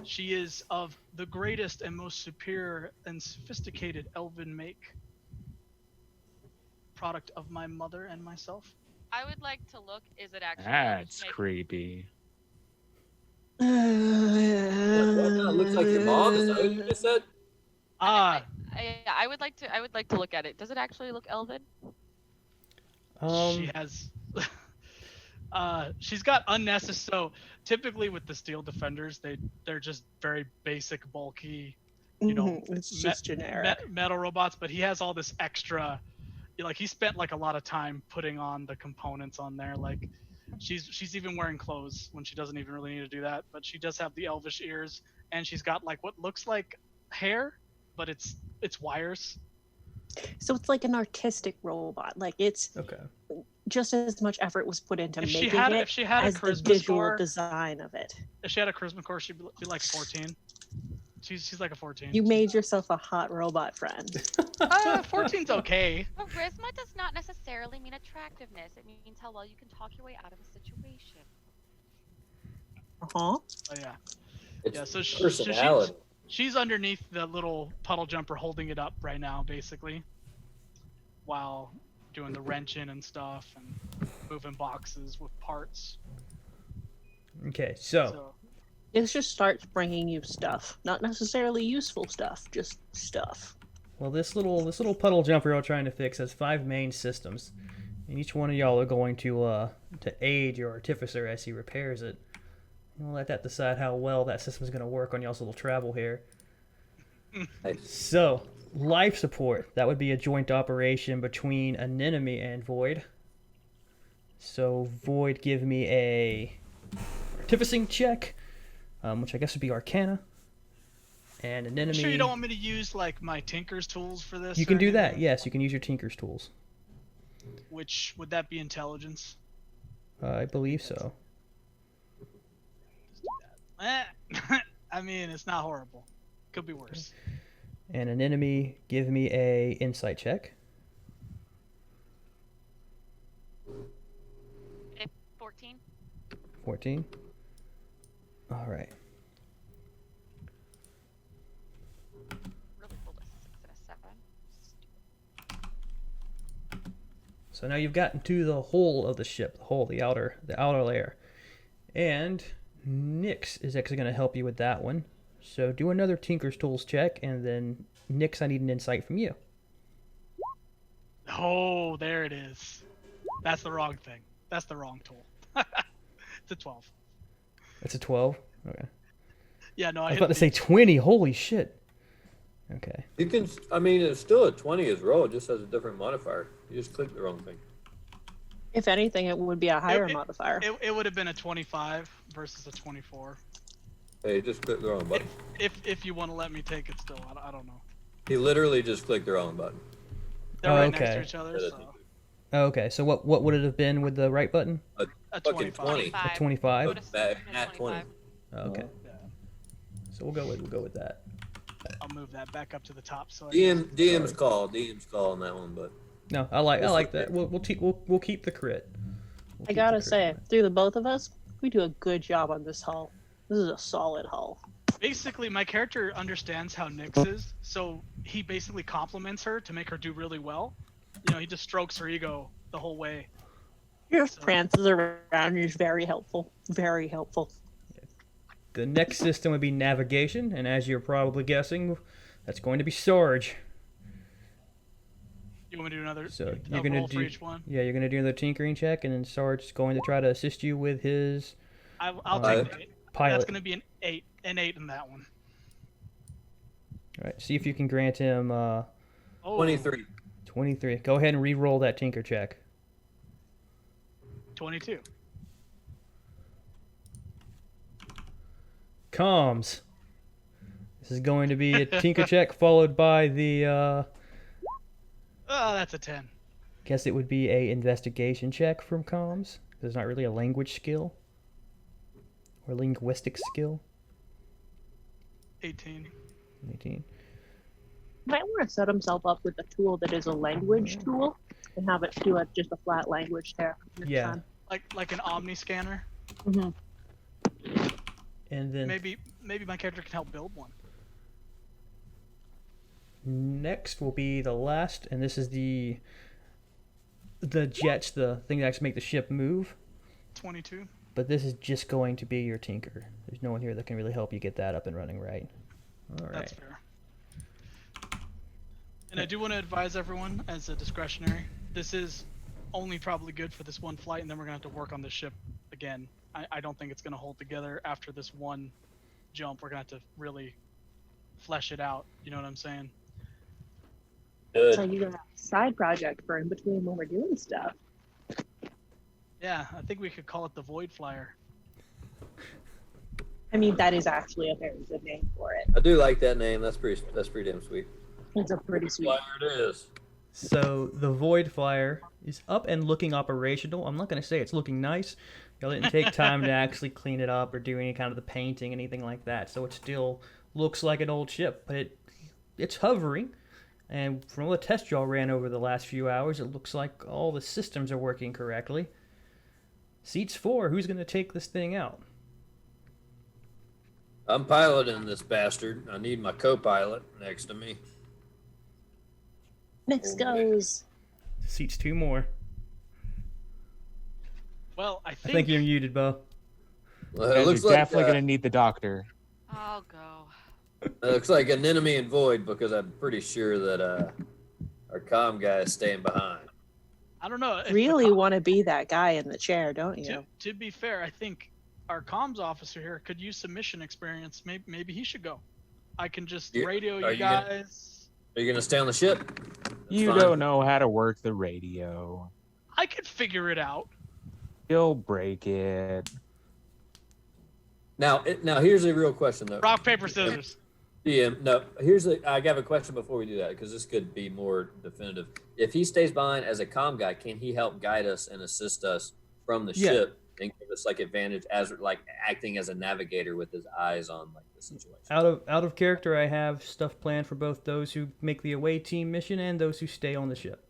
She is of the greatest and most superior and sophisticated elven make, product of my mother and myself. I would like to look. Is it actually? That's make- creepy. What now? Looks like your mom. Is that what you just said? Ah, I would like to look at it. Does it actually look elven? she has. She's got unnecessary. So typically with the steel defenders, they're just very basic, bulky, It's just generic. metal robots. But he has all this extra. Like he spent like a lot of time putting on the components on there. Like she's even wearing clothes when she doesn't even really need to do that. But she does have the elvish ears, and she's got like what looks like hair, but it's wires. So it's like an artistic robot. Like it's Okay. just as much effort was put into If making if she had a as the charisma visual score, design of it. if she had a charisma score, she'd be like 14. She's like a 14. You made yourself a hot robot friend. 14's okay. Charisma does not necessarily mean attractiveness. It means how well you can talk your way out of a situation. Uh-huh. Oh yeah. It's Yeah, so personality. she's underneath the little puddle jumper holding it up right now, basically, while doing the wrenching and stuff and moving boxes with parts. Okay, so So It just starts bringing you stuff. Not necessarily useful stuff, just stuff. well, this little puddle jumper I'm trying to fix has 5 main systems, and each one of y'all are going to aid your artificer as he repairs it. We'll let that decide how well that system is going to work on y'all's little travel here. Nice. So, life support. That would be a joint operation between Anemone and Void. So, Void, give me a artificing check, which I guess would be Arcana. And Anemone... sure you don't want me to use like my Tinker's tools for this? You or can do that, anything? yes. You can use your Tinker's tools. Which would that be intelligence? I believe so. I mean, it's not horrible. Could be worse. And an enemy, give me a insight check. 14. All right. Really pulled a 6 and a 7. So now you've gotten to the hull of the ship, the outer layer. And Nyx is actually going to help you with that one. So do another Tinker's Tools check, and then Nyx, I need an insight from you. Oh, there it is. That's the wrong thing. That's the wrong tool. It's a 12. It's a 12? Okay. Yeah, no, I I was hit about to the- say 20. Holy shit. Okay. You can. I mean, it's still a 20 as roll. It just has a different modifier. You just click the wrong thing. If anything, it would be a higher it- modifier. It would have been a 25 versus a 24. Hey, just click the wrong button. If you want to let me take it still, I don't know. He literally just clicked the wrong button. They're Oh, right next okay. to each other, Yeah, so Okay, so what would it have been with the right button? a Fucking 25. 20. A 25? Would've Back been at 20. Okay. Yeah, So we'll go with that. I'll move that back up to the top. So DM's call on that one, but No, I like that. We'll keep the crit. I gotta say, through the both of us, we do a good job on this hull. This is a solid hull. basically, my character understands how Nyx is, so he basically compliments her to make her do really well. You know, he just strokes her ego the whole way. Your So- prances around you is very helpful. Very helpful. The next system would be navigation, and as you're probably guessing, that's going to be Sarge. You want me to do another So a you're gonna roll for do each one? Yeah, you're gonna do another tinkering check, and then Sarge is going to try to assist you with his I'll Uh, take the 8. pilot. That's going to be an 8 in that one. All right, see if you can grant him Oh, 23. 23. Go ahead and re-roll that tinker check. 22. Comms. This is going to be a tinker check followed by the Oh, that's a 10. guess it would be a investigation check from comms. There's not really a language skill or linguistic skill. 18. 18. Might want to set himself up with a tool that is a language tool and have it do just a flat language there. next Yeah. time. Like an Omni scanner. Mhm. And then Maybe my character can help build one. next will be the last, and this is the jets, the thing that actually make the ship move. 22. But this is just going to be your tinker. There's no one here that can really help you get that up and running right. All right. That's fair. And I do want to advise everyone, as a discretionary, this is only probably good for this one flight, and then we're going to have to work on the ship again. I don't think it's going to hold together after this one jump. We're going to have to really flesh it out. You know what I'm saying? Good. So you got a side project for in between when we're doing stuff. Yeah, I think we could call it the Void Flyer. I mean, that is actually a very good name for it. I do like that name. That's pretty damn sweet. It's a pretty sweet. Flyer it is. So the Void Flyer is up and looking operational. I'm not going to say it's looking nice. Y'all didn't take time to actually clean it up or do any kind of the painting, anything like that. So it still looks like an old ship, but it's hovering. And from all the tests y'all ran over the last few hours, it looks like all the systems are working correctly. Seats 4, who's going to take this thing out? I'm piloting this bastard. I need my co-pilot next to me. Next goes. Seats 2 more. Well, I I think, think you're muted, Bo. Well, Guys, it looks you're like definitely gonna need the doctor. I'll go. it looks like an enemy in void because I'm pretty sure that our comm guy is staying behind. I don't know. if the Really com- want to be that guy in the chair, don't you? to be fair, I think our comms officer here could use some mission experience. Maybe he should go. I can just Yeah, radio are you you gonna- guys. Are you gonna stay on the ship? That's You fine. don't know how to work the radio. I could figure it out. You'll break it. Now here's a real question though. Rock, paper, scissors. DM, no, I have a question before we do that because this could be more definitive. If he stays behind as a comm guy, can he help guide us and assist us from the Yeah. ship and give us like advantage as like acting as a navigator with his eyes on like the situation? Out of character, I have stuff planned for both those who make the away team mission and those who stay on the ship.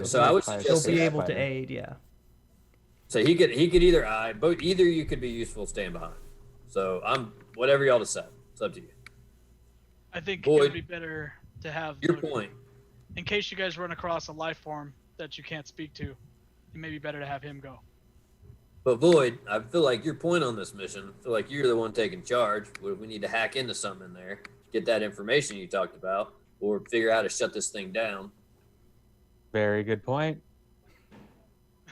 So I would Fire They'll suggest be Yes, able to fighter. aid, yeah. So he could either either you could be useful staying behind. So I'm whatever y'all decide. It's up to you. I think Void. it would be better to have Your point. in case you guys run across a life form that you can't speak to. It may be better to have him go. But Void, I feel like your point on this mission, I feel like you're the one taking charge. What if we need to hack into something in there, get that information you talked about, or figure out how to shut this thing down? Very good point.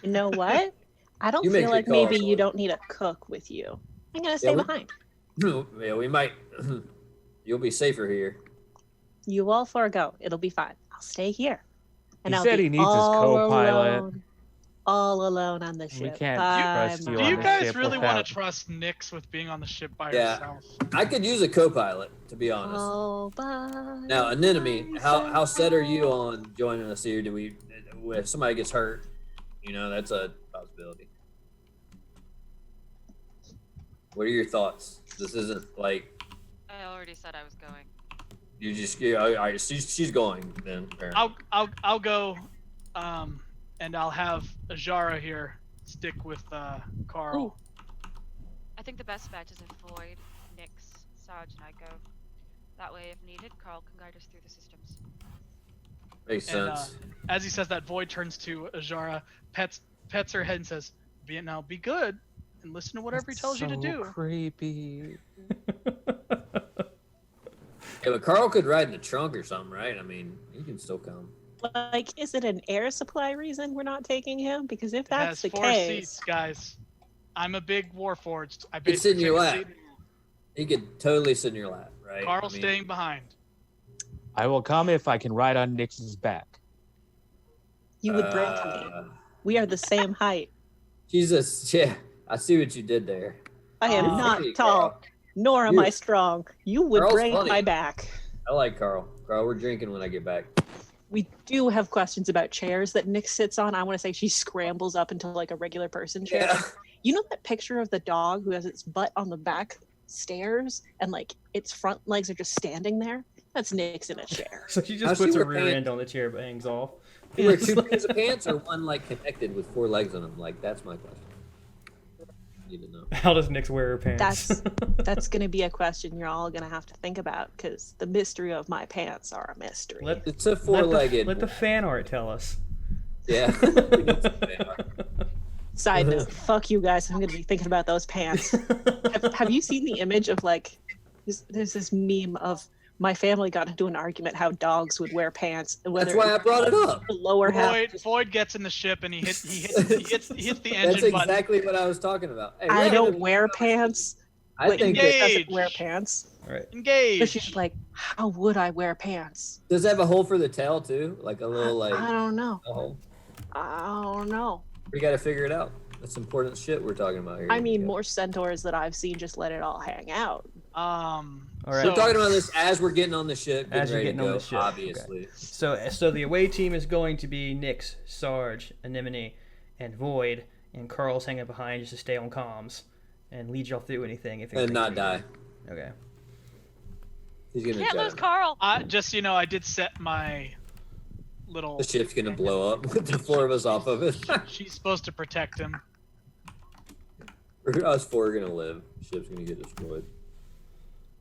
You know what? I don't You make feel the like call, maybe you Void. don't need a cook with you. I'm gonna stay we- behind. Yeah, we might. You'll be safer here. You all four go. It'll be fine. I'll stay here. And He I'll said be he needs his all co-pilot. alone, all alone on the We ship. can't by trust you Do on you the guys ship really without- want to trust Nyx with being on the ship by Yeah. herself? I could use a co-pilot, to be honest. All by Now, Anemone, how set are you myself. on joining us here? If somebody gets hurt, that's a possibility. What are your thoughts? This isn't like I already said I was going. all right. She's going then. apparently. I'll go, and I'll have Ajara here stick with Carl. Ooh. I think the best bet is if Void, Nyx, Sarge, and I go. That way, if needed, Carl can guide us through the systems. Makes And sense. as he says that, Void turns to Ajara, pets her head, and says, "Be good, and listen to whatever he tells you to So do." Creepy. Yeah, but Carl could ride in the trunk or something, right? I mean, he can still come. Like, is it an air supply reason we're not taking him? Because if It has that's the 4 case, seats, guys. I'm a big Warforged. I He'd sit in basically your take a lap. seat. He could totally sit in your lap, right? Carl I mean, staying behind. I will come if I can ride on Nix's back. you would break me. We are the same height. Jesus, yeah. I see what you did there. I am Oh. not Hey, tall, Carl. nor am You- I strong. You would Carl's break funny. my back. I like Carl. Carl, we're drinking when I get back. We do have questions about chairs that Nick sits on. I want to say she scrambles up into like a regular person chair. Yeah. You know that picture of the dog who has its butt on the back stairs and like its front legs are just standing there? That's Nick's in a chair. So she How's just puts she her wear rear pants? end on the chair but hangs off. You wear 2 pairs of pants or one like connected with 4 legs on them? Like that's my question. I need to know. How does Nyx wear her pants? That's going to be a question you're all going to have to think about because the mystery of my pants are a mystery. It's a 4-legged. Let the fan art tell us. Yeah. We need some fan art. Side note, fuck you guys. I'm going to be thinking about those pants. Have you seen the image of like, there's this meme of my family got into an argument how dogs would wear pants and whether That's why I brought it up. the lower half. Void gets in the ship and he hits the engine That's button. exactly what I was talking about. Hey, I we're don't having- wear pants. I Like, think Nick it, doesn't wear Engage. pants. Right. Engage. So she's like, how would I wear pants? does it have a hole for the tail too? Like a little like I don't know. a hole. I don't know. We got to figure it out. That's important shit we're talking about here. I mean, Yeah. more centaurs that I've seen just let it all hang out. All right. We're so- talking about this as we're getting on the ship, As getting you're ready getting to on go, the ship, obviously. So the away team is going to be Nyx, Sarge, Anemone, and Void, and Carl's hanging behind just to stay on comms and lead y'all through anything if And anything's not needed. die. Okay. He's gonna Can't try lose to- Carl. Just I did set my little. The ship's gonna blow up with the 4 of us off of it. She's supposed to protect him. Us 4 are gonna live. Ship's gonna get destroyed.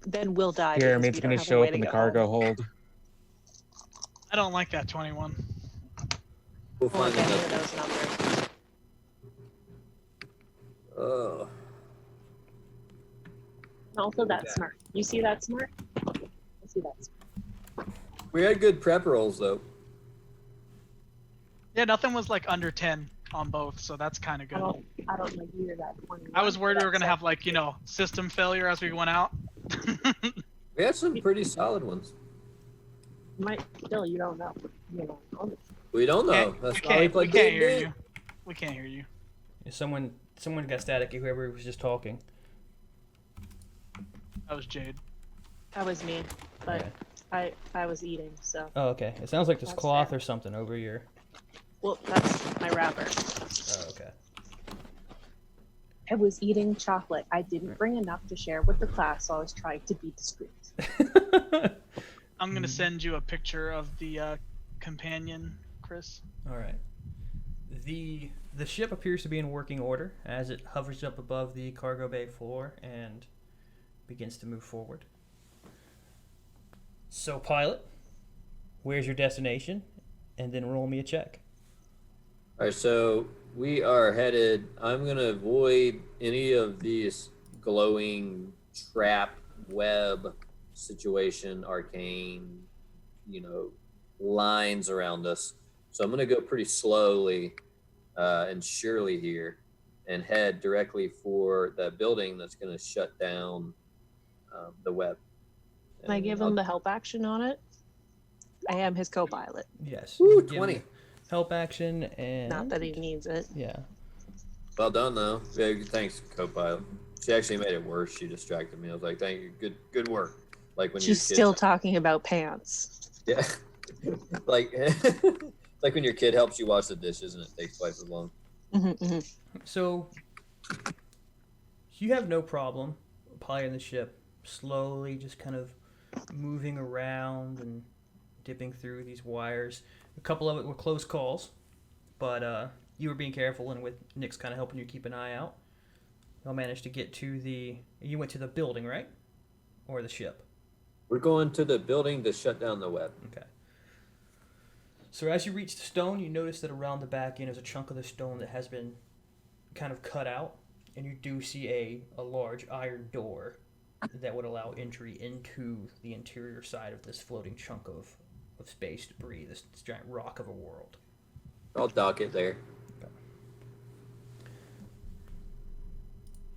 Then we'll die. because Pyramid's we gonna don't have a show way up to in the go cargo home. hold. I don't like that 21. We'll I won't find get into another. those numbers. Oh. Also, that smirk. You see that smirk? I see that smirk. We had good prep rolls though. Yeah, nothing was like under 10 on both, so that's kind of I good. don't like either that 21. I was worried we were gonna That's have like system failure as we went out. We had some pretty solid ones. might still you don't know. You know. We don't know. Can't- That's we why we can't, play we can't hear D&D. you. We can't hear you. Someone got staticky. Whoever was just talking. That was Jade. That was me, but Okay. I was eating, so Oh, okay. It sounds like there's That's cloth fair. or something over your. well that's my wrapper. Oh, okay. I was eating chocolate. I didn't bring enough to share with the class, so I was trying to be discreet. I'm gonna send you a picture of the companion, Chris. All right. The ship appears to be in working order as it hovers up above the cargo bay floor and begins to move forward. So, pilot, where's your destination? And then roll me a check. All right, so we are headed. I'm going to avoid any of these glowing trap web situation, arcane, lines around us. So I'm going to go pretty slowly and surely here and head directly for that building that's going to shut down the web. Can I give him the help action on it? I am his co-pilot. Yes. Woo, Give 20. him help action and... Not that he needs it. Yeah. Well done, though. Yeah, thanks, co-pilot. She actually made it worse. She distracted me. I was like, "Thank you, good work." Like when She's still talking about pants. Yeah, like like when your kid helps you wash the dishes and it takes twice as long. So you have no problem piloting the ship, slowly just kind of moving around and dipping through these wires. A couple of it were close calls, but you were being careful, and with Nick's kind of helping you keep an eye out, y'all managed to get to you went to the building, right? Or the ship? We're going to the building to shut down the web. Okay. So as you reach the stone, you notice that around the back end is a chunk of the stone that has been kind of cut out, and you do see a large iron door that would allow entry into the interior side of this floating chunk of space debris, this giant rock of a world. I'll dock it there. Okay.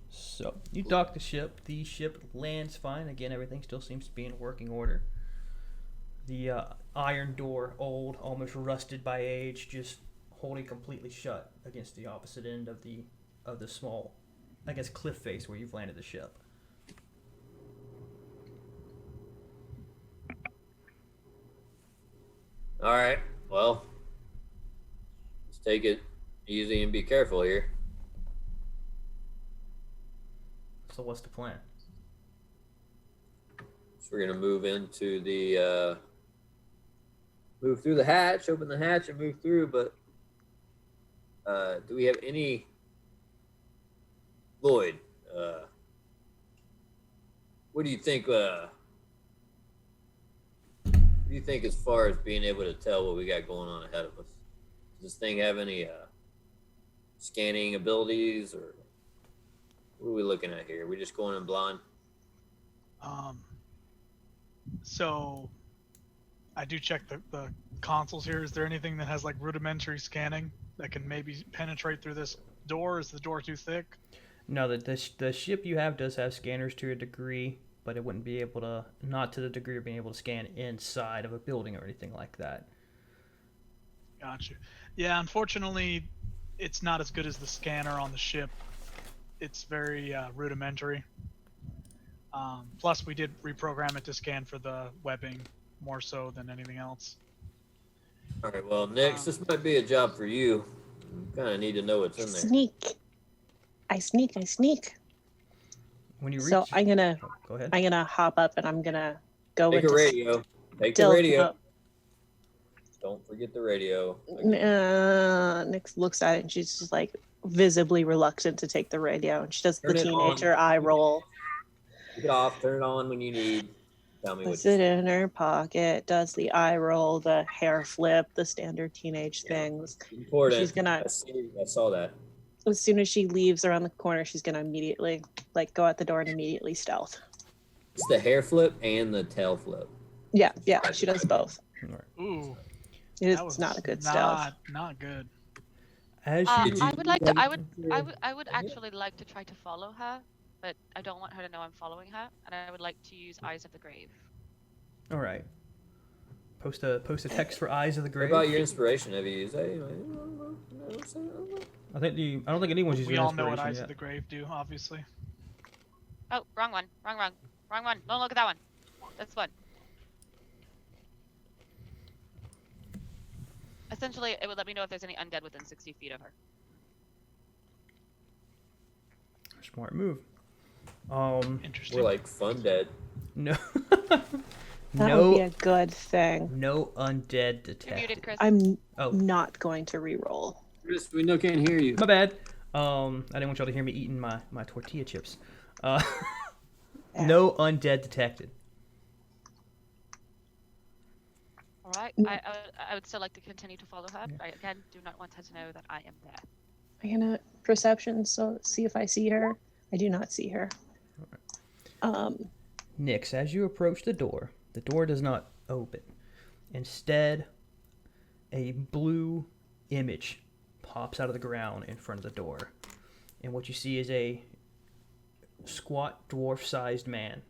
So you dock the ship. The ship lands fine. Again, everything still seems to be in working order. The iron door, old, almost rusted by age, just holding completely shut against the opposite end of the small, I guess, cliff face where you've landed the ship. All right. Well, let's take it easy and be careful here. So what's the plan? So we're gonna move into the move through the hatch, open the hatch, and move through. But do we have any Lloyd? What do you think? What do you think as far as being able to tell what we got going on ahead of us? Does this thing have any scanning abilities, or what are we looking at here? Are we just going in blind? So I do check the consoles here. Is there anything that has like rudimentary scanning that can maybe penetrate through this door? Is the door too thick? No, the ship you have does have scanners to a degree, but it wouldn't be able to, not to the degree of being able to scan inside of a building or anything like that. Gotcha. Yeah, unfortunately, it's not as good as the scanner on the ship. It's very rudimentary. Plus, we did reprogram it to scan for the webbing more so than anything else. All right, well, Nix, this might be a job for you. You kind of need to know what's in there. I sneak. When you reach, So I'm gonna go ahead. hop up and I'm gonna go Take into a radio. Take the stealth radio. mode. Don't forget the radio. Nix looks at it and she's just like visibly reluctant to take the radio, and she does the Turn it on. teenager eye roll. Take it off. Turn it on when you need. Tell me what Puts you it see. in her pocket, does the eye roll, the hair flip, the standard teenage things. Important. She's gonna- I saw that. As soon as she leaves around the corner, she's gonna immediately go out the door and immediately stealth. It's the hair flip and the tail flip. Yeah, she does both. Ooh, It that was is not a good stealth. Not good. As Did you- I would like to. I would actually like to try to follow her, but I don't want her to know I'm following her, and I would like to use Eyes of the Grave. all right. Post a text for Eyes of the What Grave. about your inspiration? Have you used that? I don't think anyone's used We your all know what inspiration Eyes yet. of the Grave do, obviously. Oh, wrong one. Don't look at that one. That's one. Essentially, it would let me know if there's any undead within 60 feet of her. Smart move. Interesting. We're like fun dead. No. That would be a good thing. No undead You're muted, detected. Chris. I'm Oh, not going to re-roll. Chris, we can't hear you. My bad. I didn't want y'all to hear me eating my tortilla chips. No undead detected. All right. I would still like to continue to follow her. I again do not want her to know that I am there. I'm gonna perception, so see if I see her. I do not see her. Nix, as you approach the door does not open. Instead, a blue image pops out of the ground in front of the door. And what you see is a squat, dwarf-sized man.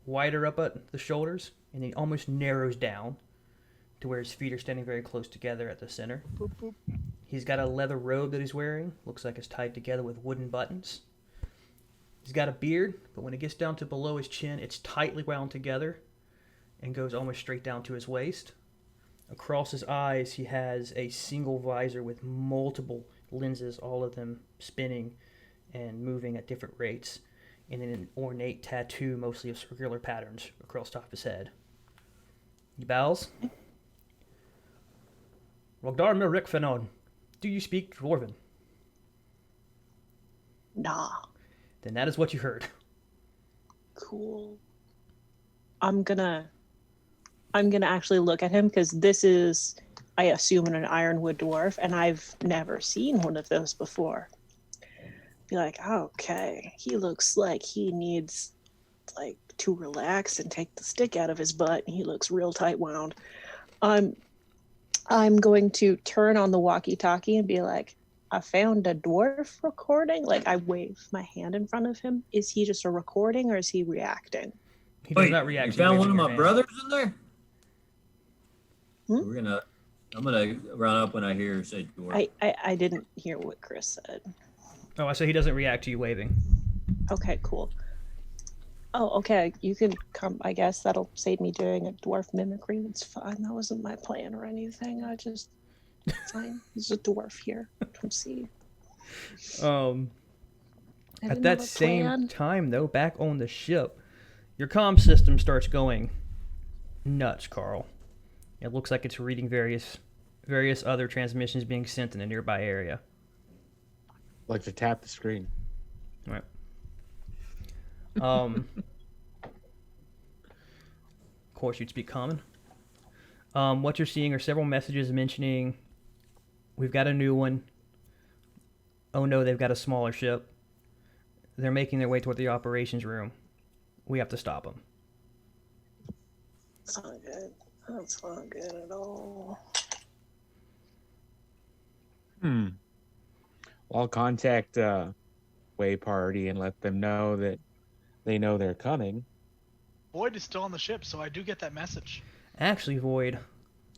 Wider up at the shoulders, and he almost narrows down to where his feet are standing very close together at the center. Boop, boop. He's got a leather robe that he's wearing. Looks like it's tied together with wooden buttons. He's got a beard, but when it gets down to below his chin, it's tightly wound together and goes almost straight down to his waist. Across his eyes, he has a single visor with multiple lenses, all of them spinning and moving at different rates, and an ornate tattoo, mostly of circular patterns, across top of his head. He bows. Rogdar Mirik Fenon, do you speak Dwarven? Nah. Then that is what you heard. Cool. I'm gonna actually look at him because this is, I assume, an ironwood dwarf, and I've never seen one of those before. Be like, okay, he looks like he needs like to relax and take the stick out of his butt, and he looks real tight wound. I'm going to turn on the walkie-talkie and be like, I found a dwarf recording. Like, I wave my hand in front of him. Is he just a recording or is he reacting? He does not react. You to found one raising of your my hand. brothers in there? Hmm? I'm gonna run up when I hear her say dwarf. I didn't hear what Chris said. Oh, I say he doesn't react to you waving. Okay, cool. Oh, okay. You can come. I guess that'll save me doing a dwarf mimicry. It's fine. That wasn't my plan or anything. It's fine. There's a dwarf here. Come see. I At didn't that have a same plan. time, though, back on the ship, your comm system starts going nuts, Carl. It looks like it's reading various other transmissions being sent in a nearby area. Like to tap the screen. Right. Of course, you'd speak common. What you're seeing are several messages mentioning, we've got a new one. Oh no, they've got a smaller ship. They're making their way toward the operations room. We have to stop them. That's not good. That's not good at all. Well, I'll contact Way Party and let them know that they know they're coming. Boyd is still on the ship, so I do get that message. Actually, Void,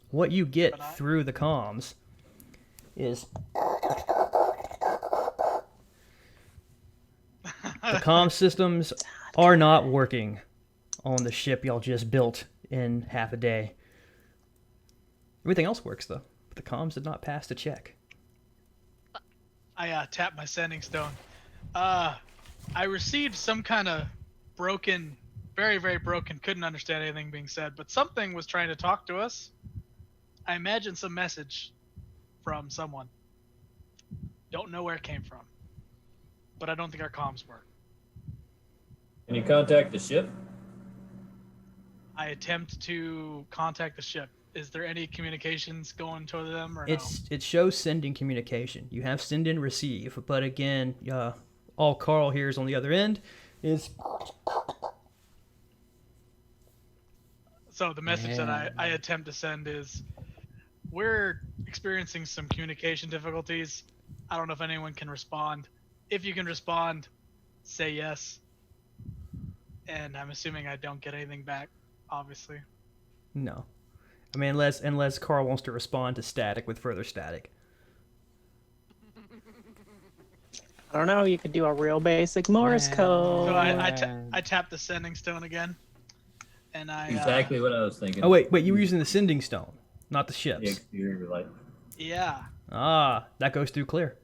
what you get But through the comms is the comm systems are not working on the ship y'all just built in half a day. Everything else works, though. But the comms did not pass the check. I tapped my sending stone. I received some kind of broken, very, very broken, couldn't understand anything being said, but something was trying to talk to us. I imagine some message from someone. Don't know where it came from. But I don't think our comms work. Can you contact the ship? I attempt to contact the ship. Is there any communications going to them or no? It shows sending communication. You have send and receive, but again, all Carl hears on the other end is So the message that I attempt to send is, we're experiencing some communication difficulties. I don't know if anyone can respond. If you can respond, say yes. And I'm assuming I don't get anything back, obviously. no. I mean, unless Carl wants to respond to static with further static. I don't know. You could do a real basic Morse code. So I tap the sending stone again. And I Exactly what I was thinking. Oh wait, you were using the sending stone, not the The ships. exterior light. Yeah. That goes through clear.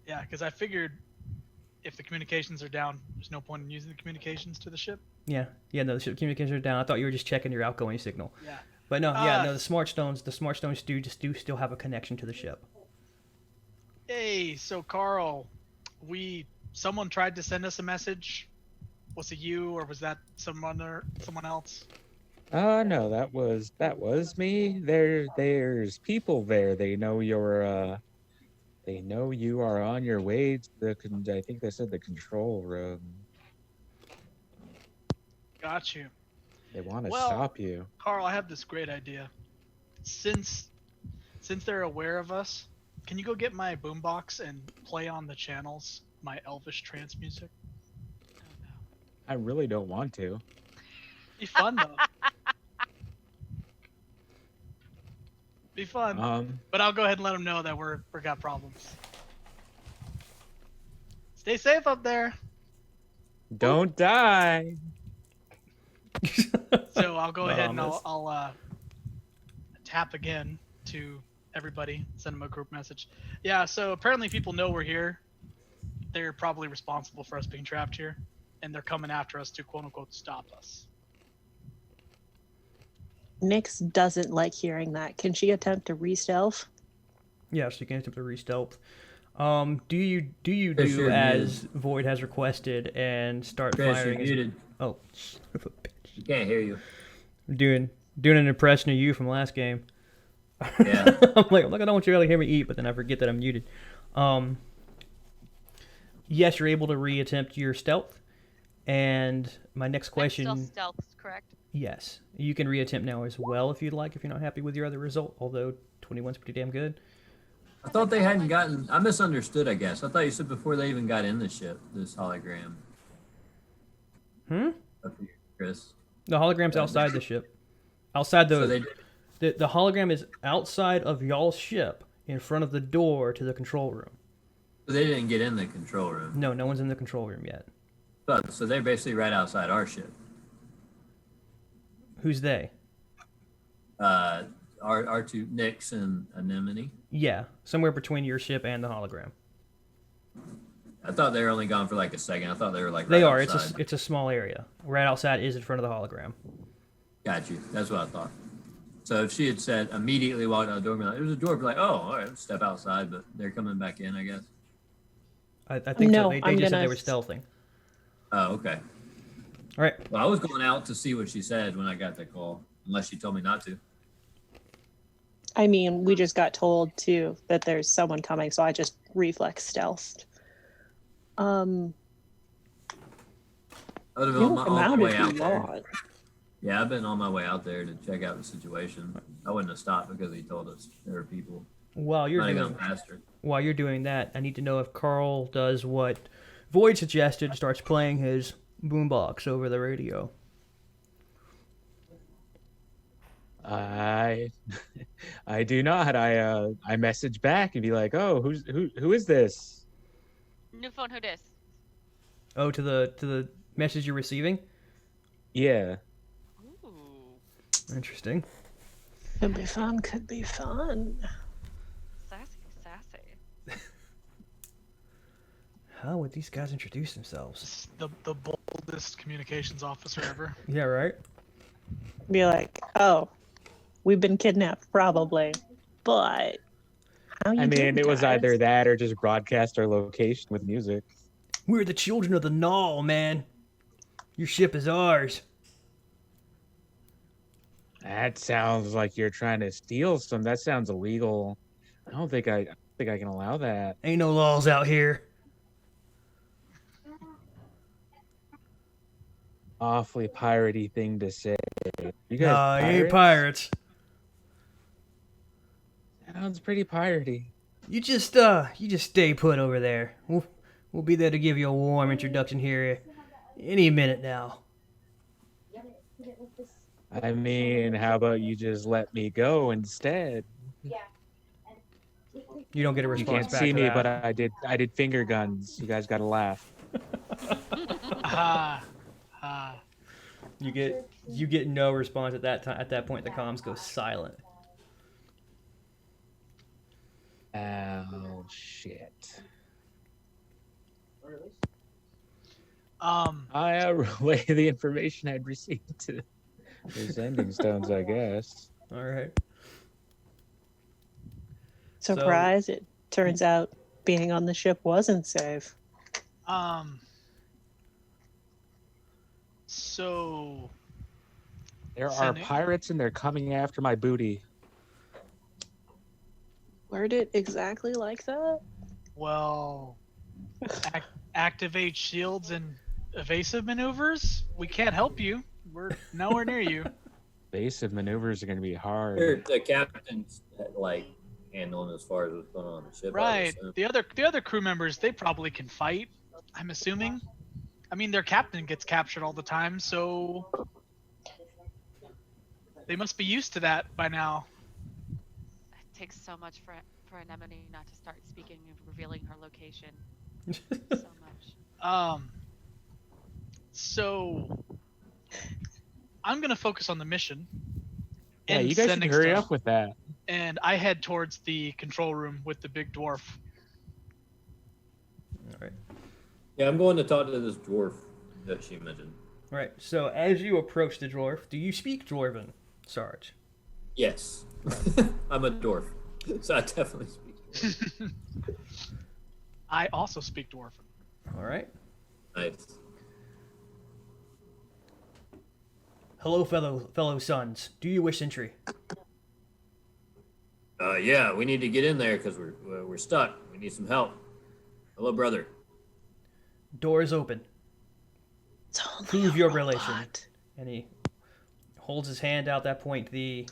Yeah, because I figured if the communications are down, there's no point in using the communications to the ship. Yeah, no, the ship communications are down. I thought you were just checking your outgoing signal. Yeah. But no, yeah, no. The smart stones do still have a connection to the ship. Hey, so Carl, someone tried to send us a message. Was it you or was that someone else? No, that was me. There's people there. They know you are on your way to I think they said the control room. Got you. They want to stop you. Carl, I have this great idea. Since they're aware of us, can you go get my boombox and play on the channels my Elvish trance music? I really don't want to. Be fun though. Be fun. But I'll go ahead and let them know that we got problems. Stay safe up there. Don't die. So I'll go ahead and I'll tap again to everybody, send them a group message. Yeah, so apparently people know we're here. They're probably responsible for us being trapped here, and they're coming after us to quote unquote stop us. Nyx doesn't like hearing that. Can she attempt to re-stealth? Yeah, she can attempt to re-stealth. Do you as Void has requested and start Chris, firing? You're muted. Oh, son of a bitch. You can't hear you. I'm doing an impression of you from last game. Yeah. I'm like, I don't want you to hear me eat, but then I forget that I'm muted. Yes, you're able to re-attempt your stealth. And my next question... Still stealth, correct? Yes. You can re-attempt now as well if you'd like, if you're not happy with your other result, although 21's pretty damn good. I thought they hadn't gotten... I misunderstood, I guess. I thought you said before they even got in the ship, this hologram. Up here, Chris. The hologram's outside the ship. Outside the... So the hologram is outside of y'all's ship, in front of the door to the control room. So they didn't get in the control room. No one's in the control room yet. So they're basically right outside our ship. Who's they? Our two, Nyx and Anemone. Yeah, somewhere between your ship and the hologram. I thought they were only gone for like a second. I thought they were like. They right are. outside. It's a small area. Right outside is in front of the hologram. Got you. That's what I thought. So if she had said immediately walked out the door, be like, "There's a door," be like, "Oh, all right, let's step outside." But they're coming back in, I guess. I think No, so. They just said they were stealthing. Oh, okay. All right. Well, I was going out to see what she said when I got that call, unless she told me not to. I mean, we just got told too that there's someone coming, so I just reflex stealthed. I would have been You on can my out way if out you there. want. Yeah, I've been on my way out there to check out the situation. I wouldn't have stopped because he told us there were people. While you're Not doing even faster. while you're doing that, I need to know if Carl does what Void suggested, starts playing his boombox over the radio. I do not. I message back and be like, "Oh, who is this?" New phone, who dis? Oh, to the message you're receiving? Yeah. Ooh, Interesting. Could be fun. Could be fun. sassy. How would these guys introduce themselves? It's the boldest communications officer ever. Yeah, right? Be like, oh, we've been kidnapped, probably, but how you I mean, doing, it was guys? either that or just broadcast our location with music. We're the children of the Null, man. Your ship is ours. That sounds like you're trying to steal some. That sounds illegal. I don't think I can allow that. Ain't no laws out here. Awfully piratey thing to say. You guys Nah, you ain't pirates. Sounds pretty piratey. You just stay put over there. We'll be there to give you a warm introduction here any minute now. I mean, how about you just let me go instead? You don't get a You response can't back see to me, that. but I did finger guns. You guys gotta laugh. You get no response at that time. At that point, the comms go silent. Oh shit. I relay the information I'd received to the sending stones, I guess. All right. Surprise! It turns out being on the ship wasn't safe. So There are Sending? pirates and they're coming after my booty. Word it exactly like that? well, activate shields and evasive maneuvers. We can't help you. We're nowhere near you. Evasive maneuvers are going to be hard. The captain's like handling as far as what's going on in the ship. I would Right. assume. The other crew members, they probably can fight. I'm assuming. I mean, their captain gets captured all the time, so they must be used to that by now. It takes so much for Anemone not to start speaking and revealing her location. So much. So I'm gonna focus on the mission. Yeah, and you guys should sending hurry stuff. up with that. And I head towards the control room with the big dwarf. All right. Yeah, I'm going to talk to this dwarf that she mentioned. All right. So as you approach the dwarf, do you speak Dwarven, Sarge? Yes, I'm a dwarf, so I definitely speak dwarf. I also speak dwarven. All right. Nice. Hello, fellow sons. Do you wish entry? Yeah, we need to get in there because we're stuck. We need some help. Hello, brother. Door is open. It's only Prove a your robot. relation. And he holds his hand out. At that point, the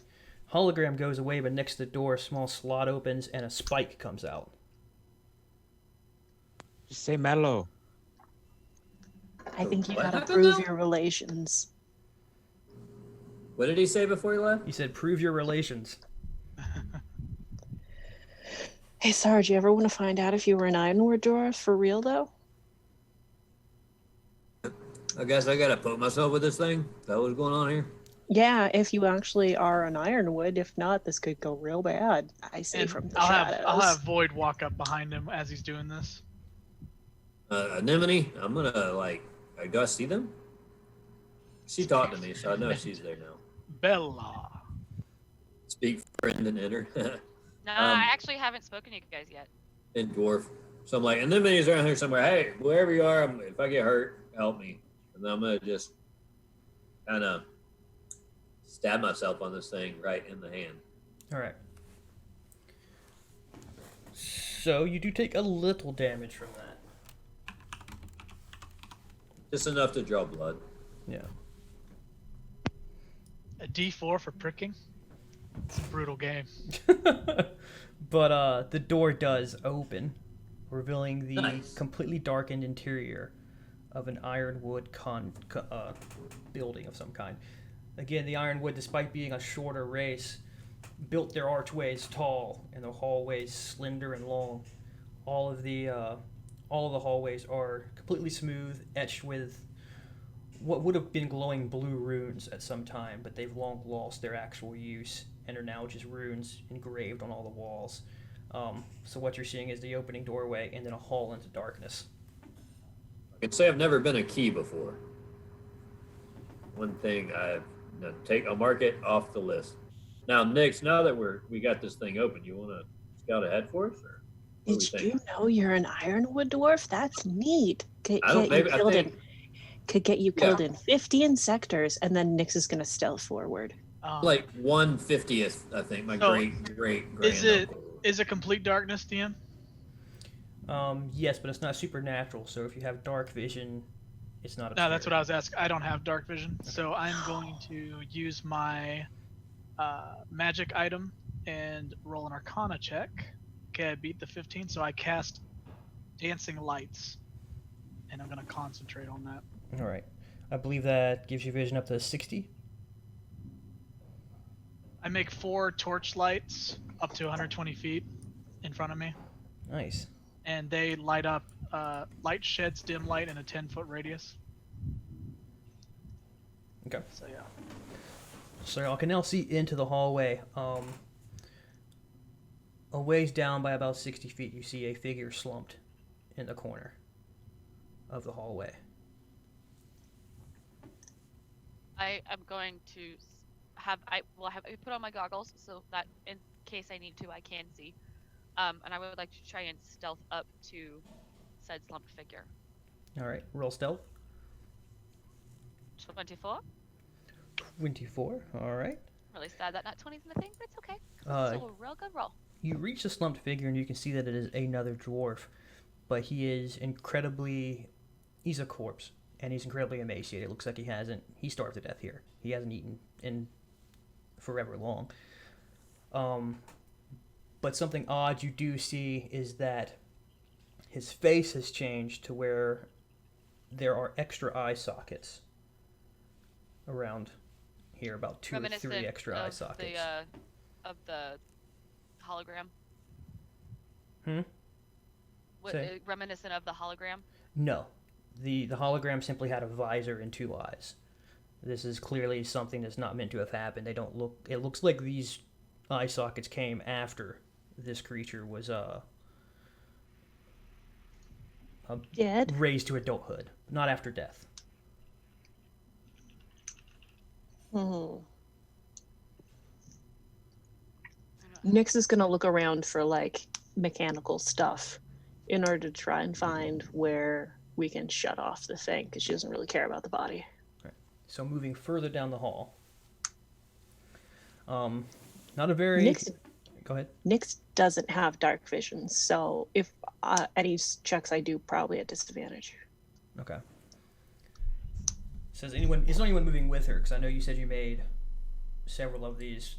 hologram goes away, but next to the door, a small slot opens and a spike comes out. Just say mellow. I think you What gotta happened prove now? your relations. What did he say before he left? He said, "Prove your relations." Hey, Sarge, you ever want to find out if you were an Ironwood dwarf for real, though? I guess I gotta poke myself with this thing. Is that what's going on here? Yeah, if you actually are an Ironwood. If not, this could go real bad. I see And from the I'll shadows. have Void walk up behind him as he's doing this. Anemone, I'm gonna do I see them? She talked to me, so I know she's there now. Bella. Speak friend and enter. No, I actually haven't spoken to you guys yet. In dwarf. So I'm like, Anemone's around here somewhere. Hey, wherever you are, if I get hurt, help me. And then I'm gonna just kind of stab myself on this thing right in the hand. All right. So you do take a little damage from that. Just enough to draw blood. Yeah. A D4 for pricking. It's a brutal game. But the door does open, revealing the Nice. completely darkened interior of an ironwood building of some kind. Again, the ironwood, despite being a shorter race, built their archways tall and the hallways slender and long. All of the hallways are completely smooth, etched with what would have been glowing blue runes at some time, but they've long lost their actual use and are now just runes engraved on all the walls. So what you're seeing is the opening doorway and then a hall into darkness. I can say I've never been a key before. One thing I'll mark it off the list. Now, Nix, now that we got this thing open, you want to scout ahead for us, or what do we Did think? you know you're an Ironwood dwarf? That's neat. Could I don't. get you Maybe I killed think could get you killed Yeah. in 15 sectors, and then Nyx is gonna stealth forward. like 1/50th. I think my So, great is it- granduncle. Is it complete darkness, DM? Yes, but it's not supernatural, so if you have dark vision, it's not a No, that's what I was asking. I don't have dark vision, so I'm going to use my magic item and roll an Arcana check. Okay, I beat the 15, so I cast Dancing Lights, and I'm going to concentrate on that. All right. I believe that gives you vision up to 60. I make 4 torch lights up to 120 feet in front of me, Nice. and they light up. Light sheds dim light in a 10-foot radius. Okay. So yeah. So y'all can now see into the hallway. A ways down by about 60 feet, you see a figure slumped in the corner of the hallway. I am going to. I put on my goggles so that in case I need to, I can see. And I would like to try and stealth up to said slumped figure. All right, roll stealth. 24. 24. All right. Really sad that not 20's in the thing, but it's okay. Uh, It's still a real good roll. You reach the slumped figure and you can see that it is another dwarf, but he is he's a corpse and he's incredibly emaciated. It looks like he starved to death here. He hasn't eaten in forever long. But something odd you do see is that his face has changed to where there are extra eye sockets around here, about 2 or 3 extra eye sockets. Of the hologram. Reminiscent of the hologram? No. The hologram simply had a visor and 2 eyes. This is clearly something that's not meant to have happened. It looks like these eye sockets came after this creature was Dead? raised to adulthood, not after death. Nyx is gonna look around for like mechanical stuff in order to try and find where we can shut off the thing, because she doesn't really care about the body. Right. So moving further down the hall. Not a very... Nyx, Go ahead. Nyx doesn't have dark vision, so if any checks I do, probably at disadvantage. Okay. Is anyone moving with her? Because I know you said you made several of these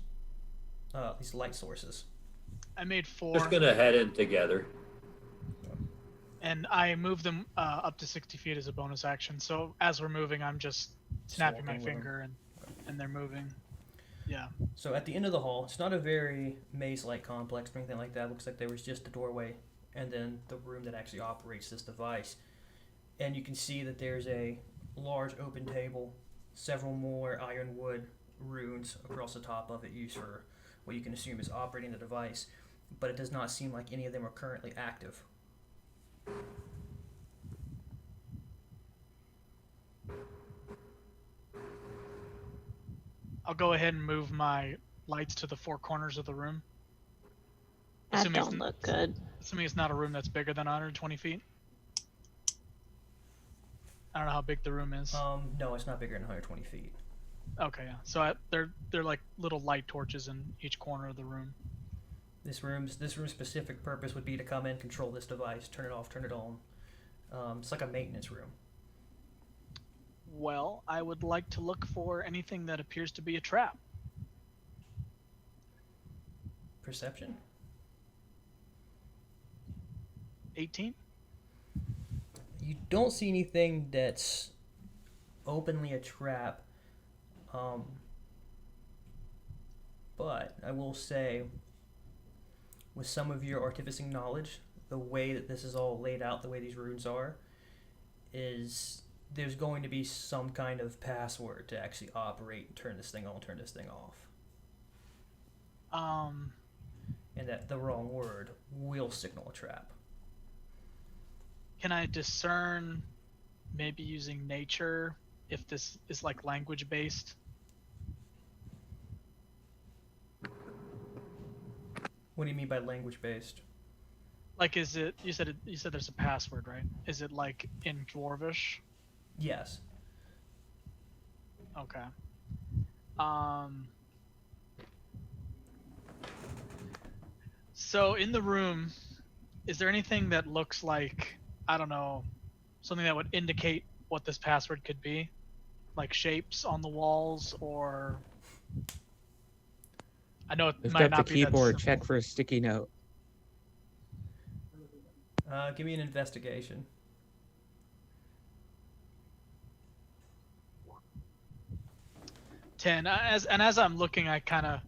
light sources. I made 4. Just gonna head in together. And I moved them up to 60 feet as a bonus action. So as we're moving, I'm just snapping my walking with finger and they're moving. Yeah. So at the end of the hall, it's not a very maze-like complex or anything like that. It looks like there was just the doorway and then the room that actually operates this device. And you can see that there's a large open table, several more ironwood runes across the top of it used for what you can assume is operating the device, but it does not seem like any of them are currently active. I'll go ahead and move my lights to the 4 corners of the room. That don't look good. Assuming it's not a room that's bigger than 120 feet. I don't know how big the room is. No, it's not bigger than 120 feet. Okay, yeah. So they're like little light torches in each corner of the room. This room's specific purpose would be to come in, control this device, turn it off, turn it on. It's like a maintenance room. Well, I would like to look for anything that appears to be a trap. Perception? 18? You don't see anything that's openly a trap. But I will say, with some of your artificing knowledge, the way that this is all laid out, the way these runes are, is there's going to be some kind of password to actually operate and turn this thing on, turn this thing off. And that the wrong word will signal a trap. Can I discern, maybe using nature, if this is like language based? What do you mean by language based? Like, is it? You said there's a password, right? Is it like in Dwarvish? Yes. Okay. So in the room, is there anything that looks like, I don't know, something that would indicate what this password could be? Like shapes on the walls, or I know it Lift might up not the be that keyboard, simple. check for a sticky note. Give me an investigation. 10. As I'm looking, I kind of,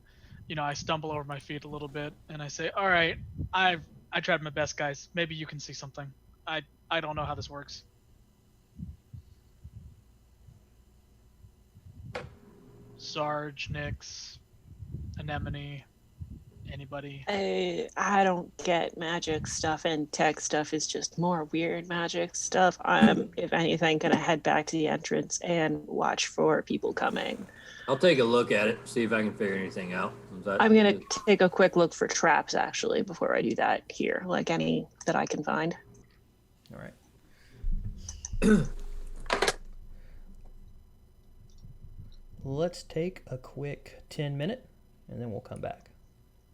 I stumble over my feet a little bit, and I say, "All right, I tried my best, guys. Maybe you can see something. I don't know how this works." Sarge, Nyx, Anemone, Anybody? I don't get magic stuff, and tech stuff is just more weird magic stuff. I'm, if anything, gonna head back to the entrance and watch for people coming. I'll take a look at it, see if I can figure anything out. I'm gonna take a quick look for traps actually before I do that here, like any that I can find. All right. Let's take a quick 10-minute, and then we'll come back.